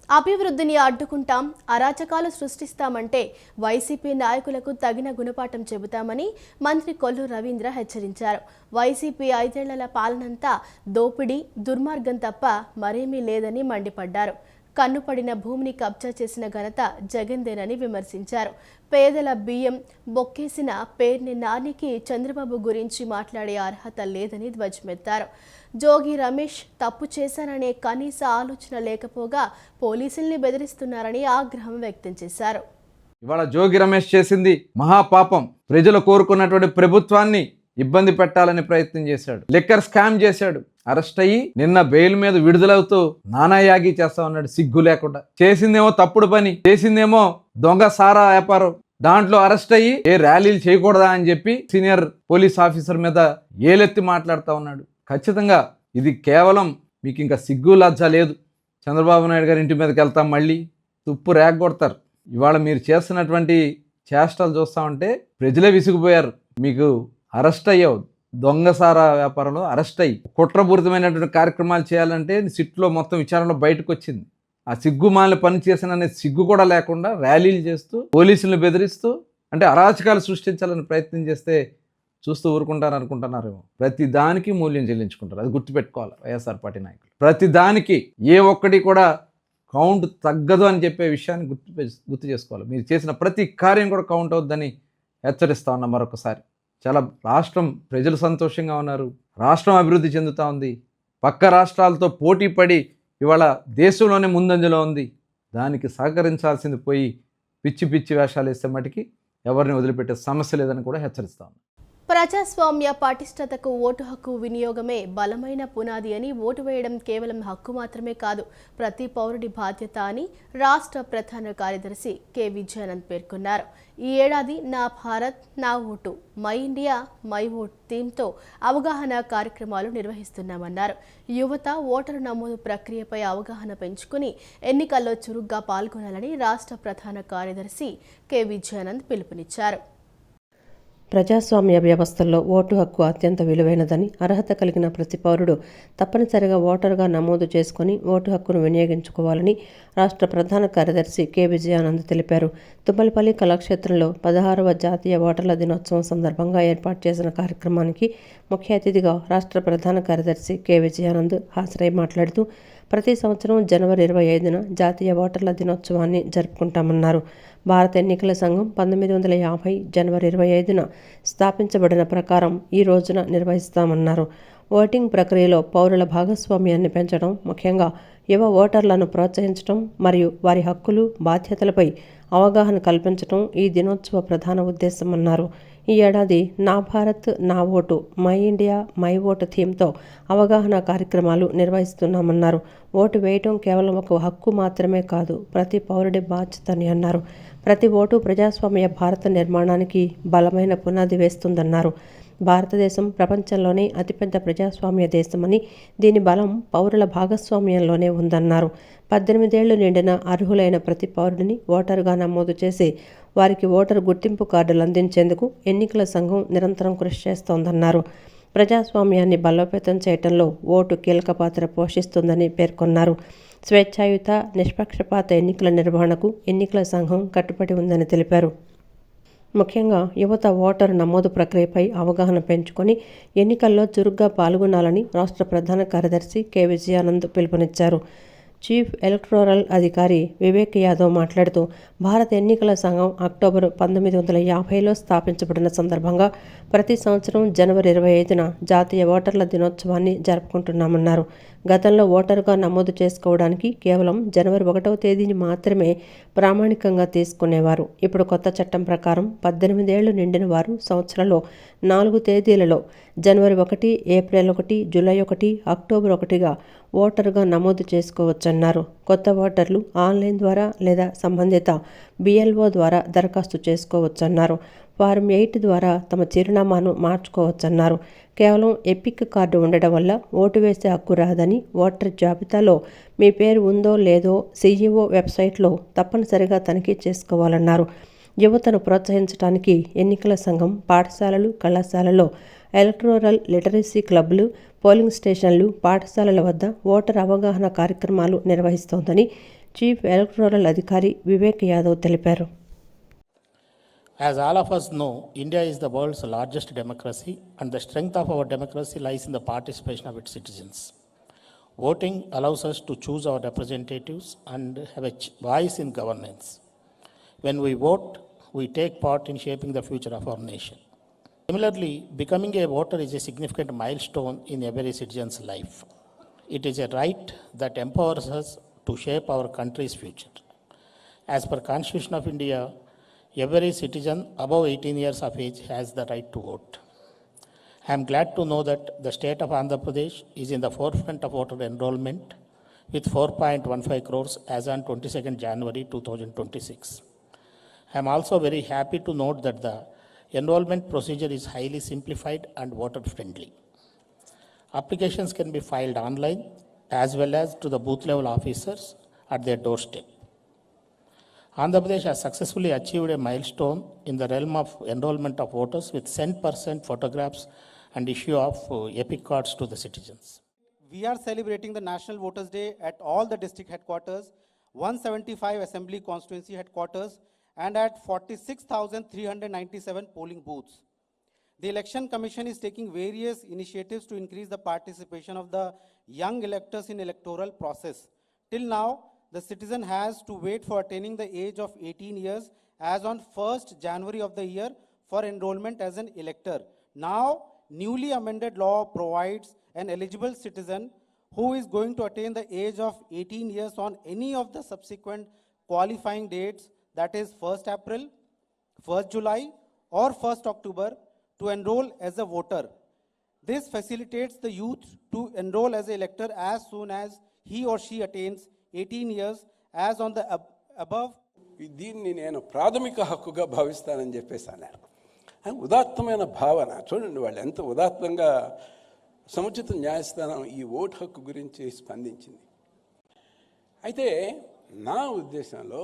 అభివృద్ధిని అడ్డుకుంటాం, అరాచకాలు సృష్టిస్తామంటే వైసీపీ నాయకులకు తగిన గుణపాఠం చెబుతామని మంత్రి కొల్లు రవీంద్ర హెచ్చరించారు. వైసీపీ 5 ఏళ్ల పాలనంతా దోపిడీ, దుర్మార్గం తప్ప మరేమీ లేదని మండిపడ్డారు. కన్నుపడిన భూమిని కబ్జా చేసిన ఘనత జగన్దేనని విమర్శించారు. పేదల బియ్యం బొక్కేసిన పేర్ని నానికి చంద్రబాబు గురించి మాట్లాడే అర్హత లేదని ధ్వజమెత్తారు. జోగి రమేష్ తప్పు చేశారనే కనీస ఆలోచన లేకపోగా పోలీసుల్ని బెదిరిస్తున్నారని ఆగ్రహం వ్యక్తం చేశారు. ఇవాళ జోగి రమేష్ చేసింది మహాపాపం. ప్రజలు కోరుకున్నటువంటి ప్రభుత్వాన్ని ఇబ్బంది పెట్టాలని ప్రయత్నం చేశాడు. లిక్కర్ స్కామ్ చేశాడు. అరెస్ట్ అయ్యి నిన్న బెయిల్ మీద విడుదలవుతూ నానాయాగి చేస్తా ఉన్నాడు సిగ్గు లేకుండా. చేసిందేమో తప్పుడు పని, చేసిందేమో దొంగ సారా వ్యాపారం. దాంట్లో అరెస్ట్ అయ్యి ర్యాలీలు చేయకూడదా అని చెప్పి సీనియర్ పోలీస్ ఆఫీసర్ మీద ఏలెత్తి మాట్లాడుతూ ఉన్నాడు. ఖచ్చితంగా ఇది కేవలం మీకు ఇంకా సిగ్గు లజ్జ లేదు. చంద్రబాబు నాయుడు గారి ఇంటి మీదకి వెళ్తాం, మళ్ళీ తుప్పు రేగొడతారు. ఇవాళ మీరు చేస్తున్నటువంటి చేష్టలు చూస్తామంటే ప్రజలే విసిగిపోయారు. మీకు అరెస్ట్ అయ్యావు, దొంగసారా వ్యాపారంలో అరెస్ట్ అయ్యి కుట్రపూరితమైనటువంటి కార్యక్రమాలు చేయాలంటే సిట్లో మొత్తం విచారణలో బయటకు వచ్చింది. ఆ సిగ్గుమాలిన పని చేసిన సిగ్గు కూడా లేకుండా ర్యాలీలు చేస్తూ పోలీసులను బెదిరిస్తూ అంటే అరాచకాలు సృష్టించాలని ప్రయత్నం చేస్తే చూస్తూ ఊరుకుంటారు అనుకుంటున్నారేమో. ప్రతి దానికి మూల్యం చెల్లించుకుంటారు. అది గుర్తుపెట్టుకోవాలి వైఎస్ఆర్ పార్టీ నాయకులు. ప్రతి దానికి ఏ ఒక్కటి కూడా కౌంట్ తగ్గదు అని చెప్పే విషయాన్ని గుర్తు చేసుకోవాలి. మీరు చేసిన ప్రతి కార్యం కూడా కౌంట్ అవుద్దని హెచ్చరిస్తా ఉన్నా మరొకసారి. చాలా రాష్ట్రం ప్రజలు సంతోషంగా ఉన్నారు. రాష్ట్రం అభివృద్ధి చెందుతూ ఉంది. పక్క రాష్ట్రాలతో పోటీ పడి ఇవాళ దేశంలోనే ముందంజలో ఉంది. దానికి సహకరించాల్సింది పోయి పిచ్చి పిచ్చి వేషాలు వేస్తే మటుకి ఎవరిని వదిలిపెట్టే సమస్య లేదని కూడా హెచ్చరిస్తాను. ప్రజాస్వామ్య పటిష్టతకు ఓటు హక్కు వినియోగమే బలమైన పునాది అని, ఓటు వేయడం కేవలం హక్కు మాత్రమే కాదు, ప్రతి పౌరుడి బాధ్యత అని రాష్ట్ర ప్రధాన కార్యదర్శి కె విజయానంద్ పేర్కొన్నారు. ఈ ఏడాది నా భారత్ నా vote, my India my vote థీమ్తో అవగాహన కార్యక్రమాలు నిర్వహిస్తున్నామన్నారు. యువత ఓటరు నమోదు ప్రక్రియపై అవగాహన పెంచుకుని ఎన్నికల్లో చురుగ్గా పాల్గొనాలని రాష్ట్ర ప్రధాన కార్యదర్శి కె విజయానంద్ పిలుపునిచ్చారు. ప్రజాస్వామ్య వ్యవస్థల్లో ఓటు హక్కు అత్యంత విలువైనదని, అర్హత కలిగిన ప్రతి పౌరుడు తప్పనిసరిగా ఓటరుగా నమోదు చేసుకుని ఓటు హక్కును వినియోగించుకోవాలని రాష్ట్ర ప్రధాన కార్యదర్శి కె విజయానంద్ తెలిపారు. తుమ్మలపల్లి కళాక్షేత్రంలో 16వ జాతీయ ఓటర్ల దినోత్సవం సందర్భంగా ఏర్పాటు చేసిన కార్యక్రమానికి ముఖ్య అతిథిగా రాష్ట్ర ప్రధాన కార్యదర్శి కె విజయానంద్ హాజరై మాట్లాడుతూ ప్రతి సంవత్సరం జనవరి 25న జాతీయ ఓటర్ల దినోత్సవాన్ని జరుపుకుంటామన్నారు. భారత ఎన్నికల సంఘం 1950 జనవరి 25న స్థాపించబడిన ప్రకారం ఈ రోజున నిర్వహిస్తామన్నారు. ఓటింగ్ ప్రక్రియలో పౌరుల భాగస్వామ్యాన్ని పెంచడం, ముఖ్యంగా యువ ఓటర్లను ప్రోత్సహించడం మరియు వారి హక్కులు, బాధ్యతలపై అవగాహన కల్పించడం ఈ దినోత్సవ ప్రధాన ఉద్దేశమన్నారు. ఈ ఏడాది నా భారత్ నా vote, my India my vote థీమ్తో అవగాహన కార్యక్రమాలు నిర్వహిస్తున్నామన్నారు. ఓటు వేయటం కేవలం ఒక హక్కు మాత్రమే కాదు, ప్రతి పౌరుడి బాధ్యత అని అన్నారు. ప్రతి ఓటు ప్రజాస్వామ్య భారత నిర్మాణానికి బలమైన పునాది వేస్తుందన్నారు. భారతదేశం ప్రపంచంలోనే అతిపెద్ద ప్రజాస్వామ్య దేశమని, దీని బలం పౌరుల భాగస్వామ్యంలోనే ఉందన్నారు. 18 ఏళ్లు నిండిన అర్హులైన ప్రతి పౌరుడిని ఓటరుగా నమోదు చేసి వారికి ఓటరు గుర్తింపు కార్డులు అందించేందుకు ఎన్నికల సంఘం నిరంతరం కృషి చేస్తోందన్నారు. ప్రజాస్వామ్యాన్ని బలోపేతం చేయడంలో ఓటు కీలక పాత్ర పోషిస్తుందని పేర్కొన్నారు. స్వేచ్ఛాయుత, నిష్పక్షపాత ఎన్నికల నిర్వహణకు ఎన్నికల సంఘం కట్టుబడి ఉందని తెలిపారు. ముఖ్యంగా యువత ఓటరు నమోదు ప్రక్రియపై అవగాహన పెంచుకొని ఎన్నికల్లో చురుగ్గా పాల్గొనాలని రాష్ట్ర ప్రధాన కార్యదర్శి కె విజయానంద్ పిలుపునిచ్చారు. చీఫ్ ఎలక్టోరల్ అధికారి వివేక్ యాదవ్ మాట్లాడుతూ భారత ఎన్నికల సంఘం అక్టోబర్ 1950లో స్థాపించబడిన సందర్భంగా ప్రతి సంవత్సరం జనవరి 25న జాతీయ ఓటర్ల దినోత్సవాన్ని జరుపుకుంటున్నామన్నారు. గతంలో ఓటరుగా నమోదు చేసుకోవడానికి కేవలం జనవరి 1వ తేదీని మాత్రమే ప్రామాణికంగా తీసుకునేవారు. ఇప్పుడు కొత్త చట్టం ప్రకారం 18 ఏళ్లు నిండిన వారు సంవత్సరంలో 4 తేదీలలో జనవరి 1, ఏప్రిల్ 1, జూలై 1, అక్టోబర్ 1గా ఓటరుగా నమోదు చేసుకోవచ్చన్నారు. కొత్త ఓటర్లు ఆన్లైన్ ద్వారా లేదా సంబంధిత బిఎల్ఓ ద్వారా దరఖాస్తు చేసుకోవచ్చన్నారు. ఫారం 8 ద్వారా తమ చిరునామాను మార్చుకోవచ్చన్నారు. కేవలం ఎపిక్ కార్డు ఉండడం వల్ల ఓటు వేసే హక్కు రాదని, ఓటర్ జాబితాలో మీ పేరు ఉందో లేదో సిఇఓ వెబ్సైట్లో తప్పనిసరిగా తనిఖీ చేసుకోవాలన్నారు. యువతను ప్రోత్సహించడానికి ఎన్నికల సంఘం పాఠశాలలు, కళాశాలలో ఎలక్టోరల్ లిటరసీ క్లబ్లు, పోలింగ్ స్టేషన్లు, పాఠశాలల వద్ద ఓటర్ అవగాహన కార్యక్రమాలు నిర్వహిస్తోందని చీఫ్ ఎలక్టోరల్ అధికారి వివేక్ యాదవ్ తెలిపారు. As all of us know, India is the world's largest democracy, and the strength of our democracy lies in the participation of its citizens. Voting allows us to choose our representatives and have a voice in governance. When we vote, we take part in shaping the future of our nation. Similarly, becoming a voter is a significant milestone in every citizen's life. It is a right that empowers us to shape our country's future. As per Constitution of India, every citizen above 18 years of age has the right to vote. I am glad to know that the state of Andhra Pradesh is in the forefront of voter enrollment with 4.15 crores as on 22nd January 2026. I am also very happy to note that the enrollment procedure is highly simplified and voter friendly. Applications can be filed online as well as to the booth level officers at their doorstep. Andhra Pradesh has successfully achieved a milestone in the realm of enrollment of voters with 100% photographs and issue of epic cards to the citizens. We are celebrating the National Voters Day at all the district headquarters, 175 assembly constituency headquarters, and at 46,397 polling booths. The Election Commission is taking various initiatives to increase the participation of the young electors in electoral process. Till now, the citizen has to wait for attaining the age of 18 years as on 1st January of the year for enrollment as an elector. Now, newly amended law provides an eligible citizen who is going to attain the age of 18 years on any of the subsequent qualifying dates, that is 1st April, 1st July or 1st October, to enroll as a voter. This facilitates the youth to enroll as an elector as soon as he or she attains 18 years as on the above. దీన్ని నేను ప్రాథమిక హక్కుగా భావిస్తానని చెప్పేసి అన్నారు. ఉదాత్తమైన భావన చూడండి, వాళ్ళు ఎంత ఉదాత్తంగా సముచిత న్యాయస్థానం ఈ ఓటు హక్కు గురించి స్పందించింది. అయితే నా ఉద్దేశంలో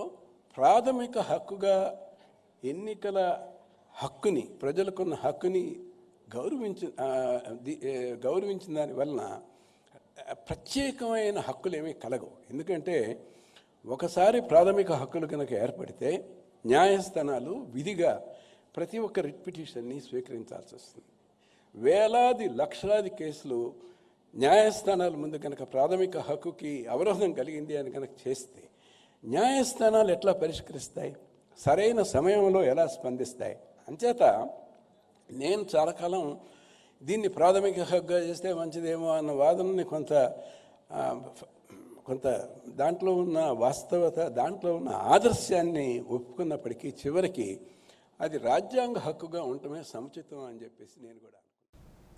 ప్రాథమిక హక్కుగా ఎన్నికల హక్కుని, ప్రజలకున్న హక్కుని గౌరవించిన దాని వలన ప్రత్యేకమైన హక్కులు ఏమీ కలగవు. ఎందుకంటే ఒకసారి ప్రాథమిక హక్కులు కనుక ఏర్పడితే న్యాయస్థానాలు విధిగా ప్రతి ఒక్క రిట్ పిటిషన్ని స్వీకరించాల్సి వస్తుంది. వేలాది లక్షలాది కేసులు న్యాయస్థానాల ముందు కనుక ప్రాథమిక హక్కుకి అవరోధం కలిగింది అని కనుక చేస్తే న్యాయస్థానాలు ఎట్లా పరిష్కరిస్తాయి, సరైన సమయంలో ఎలా స్పందిస్తాయి? అంచేత నేను చాలా కాలం దీన్ని ప్రాథమిక హక్కుగా చేస్తే మంచిదేమో అన్న వాదనని కొంత దాంట్లో ఉన్న వాస్తవత, దాంట్లో ఉన్న ఆదర్శాన్ని ఒప్పుకున్నప్పటికీ చివరికి అది రాజ్యాంగ హక్కుగా ఉండటమే సముచితం అని చెప్పేసి నేను కూడా.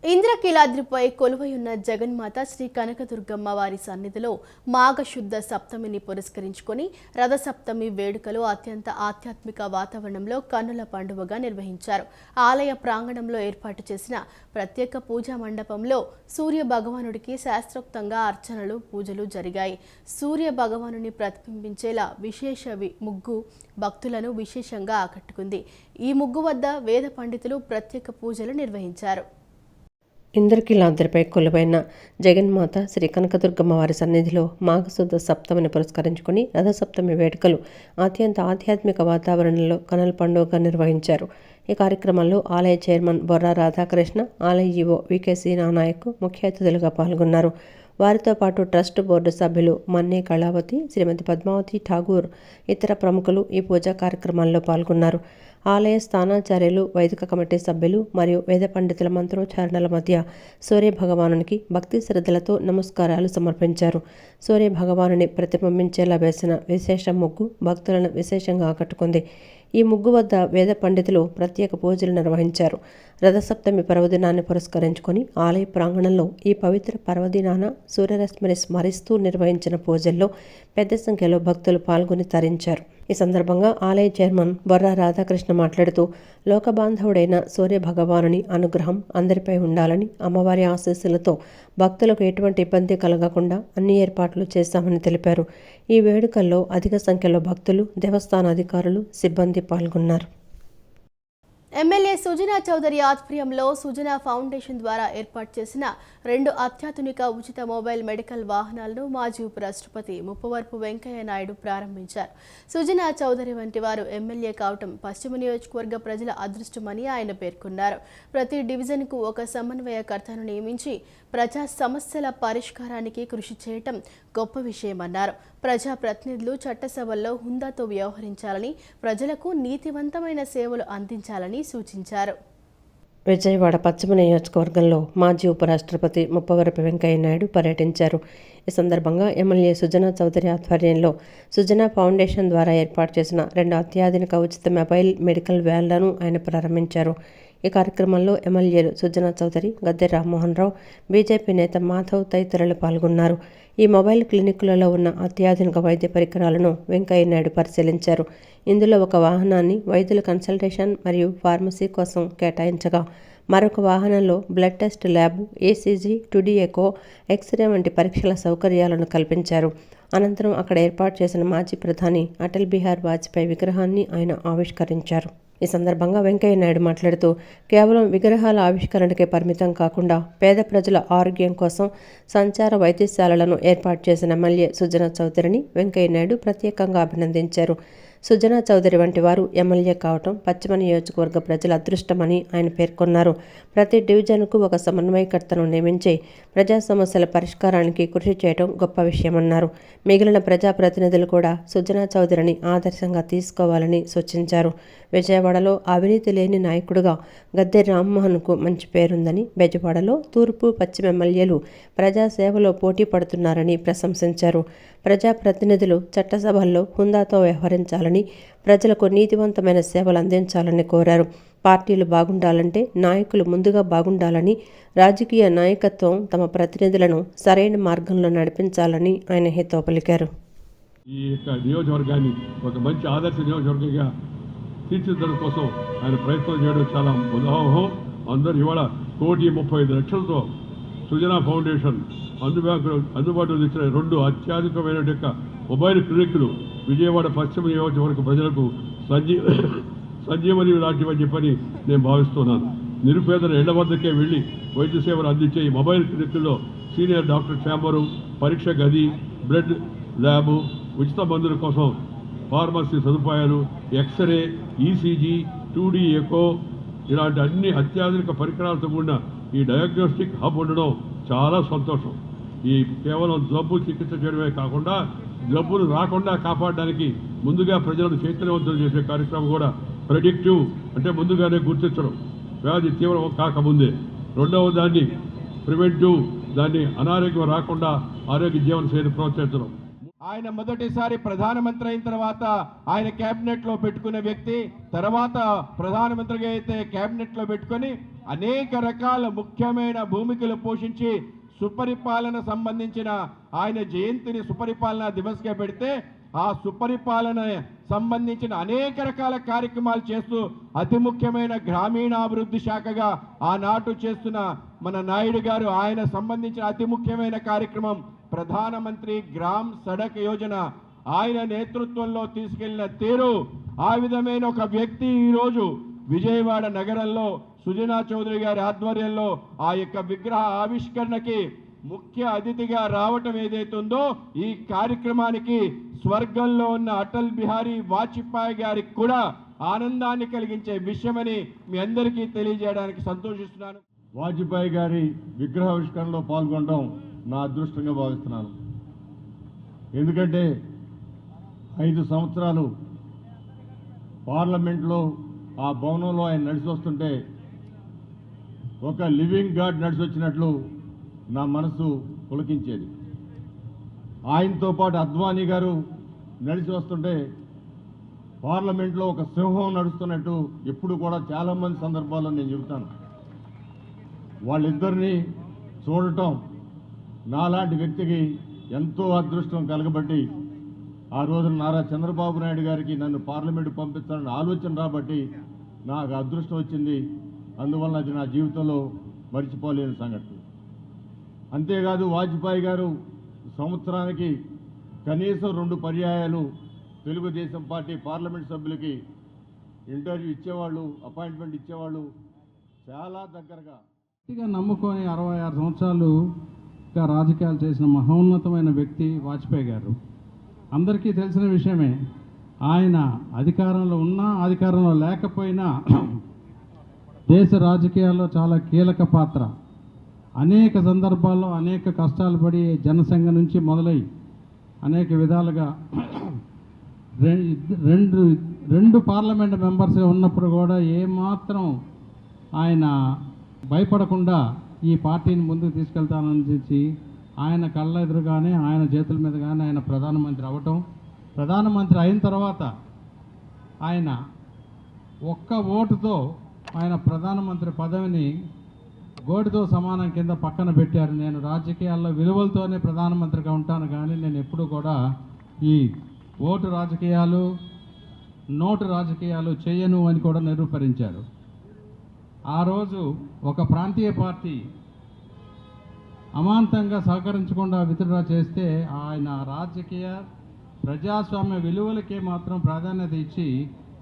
ఇంద్రకీలాద్రిపై కొలువయున్న జగన్మాత శ్రీ కనకదుర్గమ్మ వారి సన్నిధిలో మాఘశుద్ధ సప్తమిని పురస్కరించుకొని రథసప్తమి వేడుకలు అత్యంత ఆధ్యాత్మిక వాతావరణంలో కన్నుల పండువగా నిర్వహించారు. ఆలయ ప్రాంగణంలో ఏర్పాటు చేసిన ప్రత్యేక పూజా మండపంలో సూర్య భగవానుడికి శాస్త్రోక్తంగా అర్చనలు, పూజలు జరిగాయి. సూర్య భగవానుని ప్రతిబింబించేలా విశేష ముగ్గు భక్తులను విశేషంగా ఆకట్టుకుంది. ఈ ముగ్గు వద్ద వేద పండితులు ప్రత్యేక పూజలు నిర్వహించారు. ఇంద్రకీలాద్రిపై కొలువైన జగన్మాత శ్రీ కనకదుర్గమ్మ వారి సన్నిధిలో మాఘశుద్ధ సప్తమిని పురస్కరించుకుని రథసప్తమి వేడుకలు అత్యంత ఆధ్యాత్మిక వాతావరణంలో కనుల పండుగగా నిర్వహించారు. ఈ కార్యక్రమంలో ఆలయ చైర్మన్ బొర్రా రాధాకృష్ణ, ఆలయ ఈవో వికేసి నానాయక్ ముఖ్య అతిథులుగా పాల్గొన్నారు. వారితో పాటు ట్రస్ట్ బోర్డు సభ్యులు మన్నే కళావతి, శ్రీమతి పద్మావతి ఠాగూర్, ఇతర ప్రముఖులు ఈ పూజా కార్యక్రమాల్లో పాల్గొన్నారు. ఆలయ స్థానాచార్యులు, వైదిక కమిటీ సభ్యులు మరియు వేద పండితుల మంత్రోచ్చారణల మధ్య సూర్య భగవానునికి భక్తి శ్రద్ధలతో నమస్కారాలు సమర్పించారు. సూర్య భగవానుని ప్రతిబింబించేలా వేసిన విశేష ముగ్గు భక్తులను విశేషంగా ఆకట్టుకుంది. ఈ ముగ్గు వద్ద వేద పండితులు ప్రత్యేక పూజలు నిర్వహించారు. రథసప్తమి పర్వదినాన్ని పురస్కరించుకొని ఆలయ ప్రాంగణంలో ఈ పవిత్ర పర్వదినాన సూర్యరశ్మిని స్మరిస్తూ నిర్వహించిన పూజల్లో పెద్ద సంఖ్యలో భక్తులు పాల్గొని తరించారు. ఈ సందర్భంగా ఆలయ చైర్మన్ బొర్రా రాధాకృష్ణ మాట్లాడుతూ లోకబాంధవుడైన సూర్య భగవానుని అనుగ్రహం అందరిపై ఉండాలని, అమ్మవారి ఆశీస్సులతో భక్తులకు ఎటువంటి ఇబ్బంది కలగకుండా అన్ని ఏర్పాట్లు చేశామని తెలిపారు. ఈ వేడుకల్లో అధిక సంఖ్యలో భక్తులు, దేవస్థాన అధికారులు, సిబ్బంది పాల్గొన్నారు. ఎమ్మెల్యే సుజనా చౌదరి ఆధ్వర్యంలో సుజనా ఫౌండేషన్ ద్వారా ఏర్పాటు చేసిన 2 అత్యాధునిక ఉచిత మొబైల్ మెడికల్ వాహనాలను మాజీ ఉపరాష్ట్రపతి ముప్పవరపు వెంకయ్య నాయుడు ప్రారంభించారు. సుజనా చౌదరి వంటి వారు ఎమ్మెల్యే కావటం పశ్చిమ నియోజకవర్గ ప్రజల అదృష్టమని ఆయన పేర్కొన్నారు. ప్రతి డివిజన్కు ఒక సమన్వయకర్తను నియమించి ప్రజా సమస్యల పరిష్కారానికి కృషి చేయటం గొప్ప విషయమన్నారు. ప్రజాప్రతినిధులు చట్టసభల్లో హుందాతో వ్యవహరించాలని, ప్రజలకు నీతివంతమైన సేవలు అందించాలని సూచించారు. విజయవాడ పశ్చిమ నియోజకవర్గంలో మాజీ ఉపరాష్ట్రపతి ముప్పవరపు వెంకయ్య నాయుడు పర్యటించారు. ఈ సందర్భంగా ఎమ్మెల్యే సుజనా చౌదరి ఆధ్వర్యంలో సుజనా ఫౌండేషన్ ద్వారా ఏర్పాటు చేసిన 2 అత్యాధునిక ఉచిత మొబైల్ మెడికల్ వ్యాన్లను ఆయన ప్రారంభించారు. ఈ కార్యక్రమంలో ఎమ్మెల్యేలు సుజనా చౌదరి, గద్దె రామ్మోహన్ రావు, బీజేపీ నేత మాధవ్ తదితరులు పాల్గొన్నారు. ఈ మొబైల్ క్లినిక్లలో ఉన్న అత్యాధునిక వైద్య పరికరాలను వెంకయ్య నాయుడు పరిశీలించారు. ఇందులో ఒక వాహనాన్ని వైద్యుల కన్సల్టేషన్ మరియు ఫార్మసీ కోసం కేటాయించగా, మరొక వాహనంలో blood test lab, ECG, two D echo, X-ray వంటి పరీక్షల సౌకర్యాలను కల్పించారు. అనంతరం అక్కడ ఏర్పాటు చేసిన మాజీ ప్రధాని అటల్ బిహారీ వాజ్పేయి విగ్రహాన్ని ఆయన ఆవిష్కరించారు. ఈ సందర్భంగా వెంకయ్య నాయుడు మాట్లాడుతూ, కేవలం విగ్రహాల ఆవిష్కరణకే పరిమితం కాకుండా పేద ప్రజల ఆరోగ్యం కోసం సంచార వైద్యశాలలను ఏర్పాటు చేసిన ఎమ్మెల్యే సుజనా చౌదరిని వెంకయ్య నాయుడు ప్రత్యేకంగా అభినందించారు. సుజనా చౌదరి వంటి వారు ఎమ్మెల్యే కావటం పశ్చిమ నియోజకవర్గ ప్రజల అదృష్టమని ఆయన పేర్కొన్నారు. ప్రతి డివిజన్కు ఒక సమన్వయకర్తను నియమించి ప్రజా సమస్యల పరిష్కారానికి కృషి చేయడం గొప్ప విషయమన్నారు. మిగిలిన ప్రజాప్రతినిధులు కూడా సుజనా చౌదరిని ఆదర్శంగా తీసుకోవాలని సూచించారు. విజయవాడలో అవినీతి లేని నాయకుడుగా గద్దె రామ్మోహన్కు మంచి పేరుందని, బెజవాడలో తూర్పు, పశ్చిమ ఎమ్మెల్యేలు ప్రజాసేవలో పోటీ పడుతున్నారని ప్రశంసించారు. ప్రజాప్రతినిధులు చట్టసభల్లో హుందాతో వ్యవహరించాలని, ప్రజలకు నీతివంతమైన సేవలు అందించాలని కోరారు. పార్టీలు బాగుండాలంటే నాయకులు ముందుగా బాగుండాలని, రాజకీయ నాయకత్వం తమ ప్రతినిధులను సరైన మార్గంలో నడిపించాలని ఆయన హితవు పలికారు. ఈ యొక్క నియోజకవర్గాన్ని ఒక మంచి ఆదర్శ నియోజకవర్గంగా తీర్చిదిద్దడం కోసం ఆయన ప్రయత్నం చేయడం చాలా ఉదాహరణ. అందరూ ఇవాళ 1,35,00,000తో సుజనా ఫౌండేషన్ అందుబాటులో తెచ్చిన 2 అత్యాధునికమైన యొక్క మొబైల్ క్లినిక్లు విజయవాడ పశ్చిమ నియోజకవర్గ ప్రజలకు సంజీవని లాంటివని చెప్పని నేను భావిస్తున్నాను. నిరుపేదల ఇళ్ల వద్దకే వెళ్లి వైద్య సేవలు అందించే ఈ మొబైల్ క్లినిక్లో సీనియర్ డాక్టర్ ఛాంబరు, పరీక్ష గది, బ్లడ్ ల్యాబు, ఉచిత మందుల కోసం ఫార్మసీ సదుపాయాలు, ఎక్స్రే, ఈసీజీ, 2D ఎకో ఇలాంటి అన్ని అత్యాధునిక పరికరాలతో కూడిన ఈ డయాగ్నోస్టిక్ హబ్ ఉండడం చాలా సంతోషం. ఈ కేవలం జబ్బు చికిత్స చేయడమే కాకుండా జబ్బులు రాకుండా కాపాడడానికి ముందుగా ప్రజలను చైతన్యవంతులు చేసే కార్యక్రమం కూడా ప్రెడిక్టివ్ అంటే ముందుగానే గుర్తించడం, వ్యాధి తీవ్రం కాకముందే. రెండవ దాన్ని ప్రివెంటివ్, దాన్ని అనారోగ్యం రాకుండా ఆరోగ్య జీవన శైలి ప్రోత్సహించడం. ఆయన మొదటిసారి ప్రధానమంత్రి అయిన తర్వాత ఆయన క్యాబినెట్లో పెట్టుకునే వ్యక్తి, తర్వాత ప్రధానమంత్రిగా అయితే క్యాబినెట్లో పెట్టుకొని అనేక రకాల ముఖ్యమైన భూమికలు పోషించి సుపరిపాలన సంబంధించిన ఆయన జయంతిని సుపరిపాలన దివస్గా పెడితే ఆ సుపరిపాలన సంబంధించిన అనేక రకాల కార్యక్రమాలు చేస్తూ అతి ముఖ్యమైన గ్రామీణాభివృద్ధి శాఖగా ఆనాటు చేస్తున్న మన నాయుడు గారు ఆయన సంబంధించిన అతి ముఖ్యమైన కార్యక్రమం ప్రధానమంత్రి గ్రామ్ సడక్ యోజన ఆయన నేతృత్వంలో తీసుకెళ్లిన తీరు, ఆ విధమైన ఒక వ్యక్తి ఈరోజు విజయవాడ నగరంలో సుజనా చౌదరి గారి ఆధ్వర్యంలో ఆ యొక్క విగ్రహ ఆవిష్కరణకి ముఖ్య అతిథిగా రావటం ఏదైతుందో ఈ కార్యక్రమానికి స్వర్గంలో ఉన్న అటల్ బిహారీ వాజ్పేయి గారికి కూడా ఆనందాన్ని కలిగించే విషయమని మీ అందరికీ తెలియజేయడానికి సంతోషిస్తున్నాను. వాజ్పేయి గారి విగ్రహావిష్కరణలో పాల్గొనడం నా అదృష్టంగా భావిస్తున్నాను. ఎందుకంటే 5 సంవత్సరాలు పార్లమెంట్లో ఆ భవనంలో ఆయన నడిచి వస్తుంటే ఒక లివింగ్ గాడ్ నడిచి వచ్చినట్లు నా మనసు పులకించేది. ఆయనతో పాటు అద్వానీ గారు నడిచి వస్తుంటే పార్లమెంట్లో ఒక సింహం నడుస్తున్నట్టు ఎప్పుడు కూడా చాలామంది సందర్భాల్లో నేను చెబుతాను. వాళ్ళిద్దరినీ చూడటం నాలాంటి వ్యక్తికి ఎంతో అదృష్టం కలగబట్టి ఆ రోజున నారా చంద్రబాబు నాయుడు గారికి నన్ను పార్లమెంటు పంపించాలని ఆలోచన రాబట్టి నాకు అదృష్టం వచ్చింది. అందువల్ల అది నా జీవితంలో మర్చిపోలేని సంఘటన. అంతేకాదు వాజ్పేయి గారు సంవత్సరానికి కనీసం 2 పర్యాయాలు తెలుగుదేశం పార్టీ పార్లమెంట్ సభ్యులకి ఇంటర్వ్యూ ఇచ్చేవాళ్ళు, అపాయింట్మెంట్ ఇచ్చేవాళ్ళు చాలా దగ్గరగా గట్టిగా నమ్ముకొని 66 సంవత్సరాలుగా రాజకీయాలు చేసిన మహోన్నతమైన వ్యక్తి వాజ్పేయి గారు. అందరికీ తెలిసిన విషయమే. ఆయన అధికారంలో ఉన్నా అధికారంలో లేకపోయినా దేశ రాజకీయాల్లో చాలా కీలక పాత్ర. అనేక సందర్భాల్లో అనేక కష్టాలు పడి జనసంఘ నుంచి మొదలై అనేక విధాలుగా రెండు పార్లమెంట్ మెంబర్స్గా ఉన్నప్పుడు కూడా ఏమాత్రం ఆయన భయపడకుండా ఈ పార్టీని ముందుకు తీసుకెళ్తానని చెప్పి ఆయన కళ్ళ ఎదురుగానే ఆయన చేతుల మీద కానీ ఆయన ప్రధానమంత్రి అవ్వటం, ప్రధానమంత్రి అయిన తర్వాత ఆయన ఒక్క ఓటుతో ఆయన ప్రధానమంత్రి పదవిని గోటితో సమానం కింద పక్కన పెట్టారు. నేను రాజకీయాల్లో విలువలతోనే ప్రధానమంత్రిగా ఉంటాను, కానీ నేను ఎప్పుడూ కూడా ఈ ఓటు రాజకీయాలు, నోటు రాజకీయాలు చేయను అని కూడా నిరూపరించారు. ఆ రోజు ఒక ప్రాంతీయ పార్టీ అమాంతంగా సహకరించకుండా విత్డ్రా చేస్తే ఆయన రాజకీయ ప్రజాస్వామ్య విలువలకే మాత్రం ప్రాధాన్యత ఇచ్చి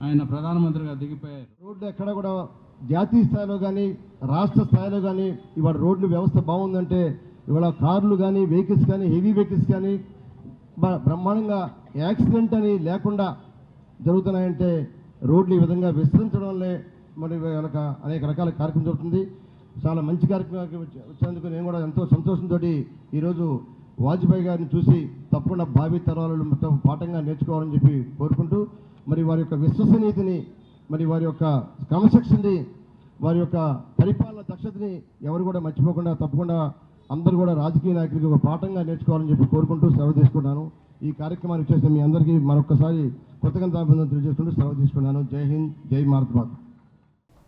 ఆయన ప్రధానమంత్రిగా దిగిపోయారు. రోడ్లు ఎక్కడ కూడా జాతీయ స్థాయిలో కానీ రాష్ట్ర స్థాయిలో కానీ ఇవాళ రోడ్లు వ్యవస్థ బాగుందంటే ఇవాళ కార్లు కానీ వెహికల్స్ కానీ హెవీ వెహికల్స్ కానీ బ్రహ్మాండంగా యాక్సిడెంట్ అని లేకుండా జరుగుతున్నాయంటే రోడ్లు ఈ విధంగా విస్తరించడం వల్లే మరి వాళ్ళకి అనేక రకాల కార్యక్రమం జరుగుతుంది. చాలా మంచి కార్యక్రమానికి వచ్చినందుకు నేను కూడా ఎంతో సంతోషంతో ఈరోజు వాజ్పేయి గారిని చూసి తప్పకుండా భావి తరాలు మొత్తం పాఠంగా నేర్చుకోవాలని చెప్పి కోరుకుంటూ, మరి వారి యొక్క విశ్వసనీయతని, మరి వారి యొక్క క్రమశిక్షణని, వారి యొక్క పరిపాలన దక్షతని ఎవరు కూడా మర్చిపోకుండా తప్పకుండా అందరూ కూడా రాజకీయ నాయకులకి ఒక పాఠంగా నేర్చుకోవాలని చెప్పి కోరుకుంటూ సెలవు తీసుకున్నాను. ఈ కార్యక్రమానికి చేసిన మీ అందరికీ మరొకసారి కృతజ్ఞతాభినందనలు తెలియజేసుకుంటూ సెలవు తీసుకున్నాను. జై హింద్, జై భారత్.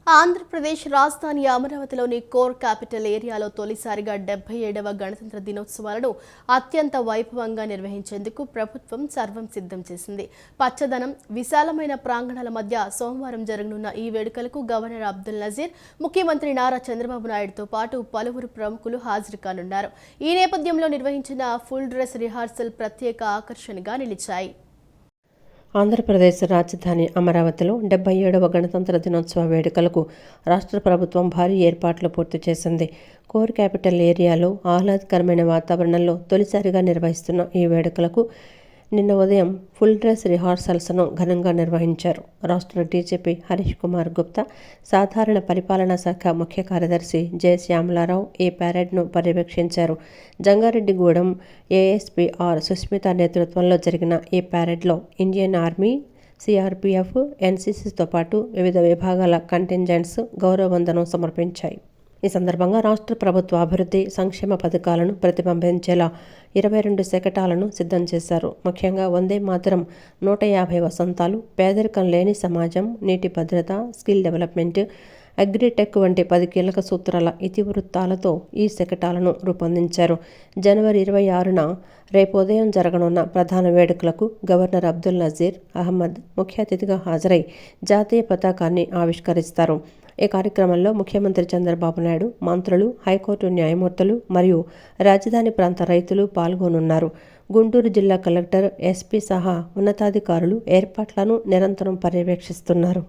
ఆంధ్రప్రదేశ్ రాజధాని అమరావతిలోని కోర్ క్యాపిటల్ ఏరియాలో తొలిసారిగా 77వ గణతంత్ర దినోత్సవాలను అత్యంత వైభవంగా నిర్వహించేందుకు ప్రభుత్వం సర్వం సిద్ధం చేసింది. పచ్చదనం, విశాలమైన ప్రాంగణాల మధ్య సోమవారం జరగనున్న ఈ వేడుకలకు గవర్నర్ అబ్దుల్ నజీర్, ముఖ్యమంత్రి నారా చంద్రబాబు నాయుడుతో పాటు పలువురు ప్రముఖులు హాజరు కానున్నారు. ఈ నేపథ్యంలో నిర్వహించిన ఫుల్ డ్రెస్ రిహార్సల్ ప్రత్యేక ఆకర్షణగా నిలిచాయి. ఆంధ్రప్రదేశ్ రాజధాని అమరావతిలో 77వ గణతంత్ర దినోత్సవ వేడుకలకు రాష్ట్ర ప్రభుత్వం భారీ ఏర్పాట్లు పూర్తి చేసింది. కోర్ క్యాపిటల్ ఏరియాలో ఆహ్లాదకరమైన వాతావరణంలో తొలిసారిగా నిర్వహిస్తున్న ఈ వేడుకలకు నిన్న ఉదయం ఫుల్ డ్రెస్ రిహార్సల్స్ను ఘనంగా నిర్వహించారు. రాష్ట్ర డీజీపీ హరీష్ కుమార్ గుప్తా, సాధారణ పరిపాలనా శాఖ ముఖ్య కార్యదర్శి జె శ్యామలారావు ఈ ప్యారెడ్ను పర్యవేక్షించారు. జంగారెడ్డిగూడెం ఏఎస్పీ ఆర్ సుస్మిత నేతృత్వంలో జరిగిన ఈ ప్యారెడ్లో ఇండియన్ ఆర్మీ, సిఆర్పీఎఫ్, ఎన్సీసీతో పాటు వివిధ విభాగాల కంటింజెంట్స్ గౌరవవందనం సమర్పించాయి. ఈ సందర్భంగా రాష్ట్ర ప్రభుత్వ అభివృద్ధి సంక్షేమ పథకాలను ప్రతిబింబించేలా 22 శకటాలను సిద్ధం చేశారు. ముఖ్యంగా వందే మాతరం, 150 వసంతాలు, పేదరికం లేని సమాజం, నీటి భద్రత, స్కిల్ డెవలప్మెంట్, అగ్రిటెక్ వంటి 10 కీలక సూత్రాల ఇతివృత్తాలతో ఈ శకటాలను రూపొందించారు. జనవరి 26న రేపు ఉదయం జరగనున్న ప్రధాన వేడుకలకు గవర్నర్ అబ్దుల్ నజీర్ అహ్మద్ ముఖ్య అతిథిగా హాజరై జాతీయ పతాకాన్ని ఆవిష్కరిస్తారు. ఈ కార్యక్రమంలో ముఖ్యమంత్రి చంద్రబాబు నాయుడు, మంత్రులు, హైకోర్టు న్యాయమూర్తులు మరియు రాజధాని ప్రాంత రైతులు పాల్గొనున్నారు. గుంటూరు జిల్లా కలెక్టర్, ఎస్పీ సహా ఉన్నతాధికారులు ఏర్పాట్లను నిరంతరం పర్యవేక్షిస్తున్నారు.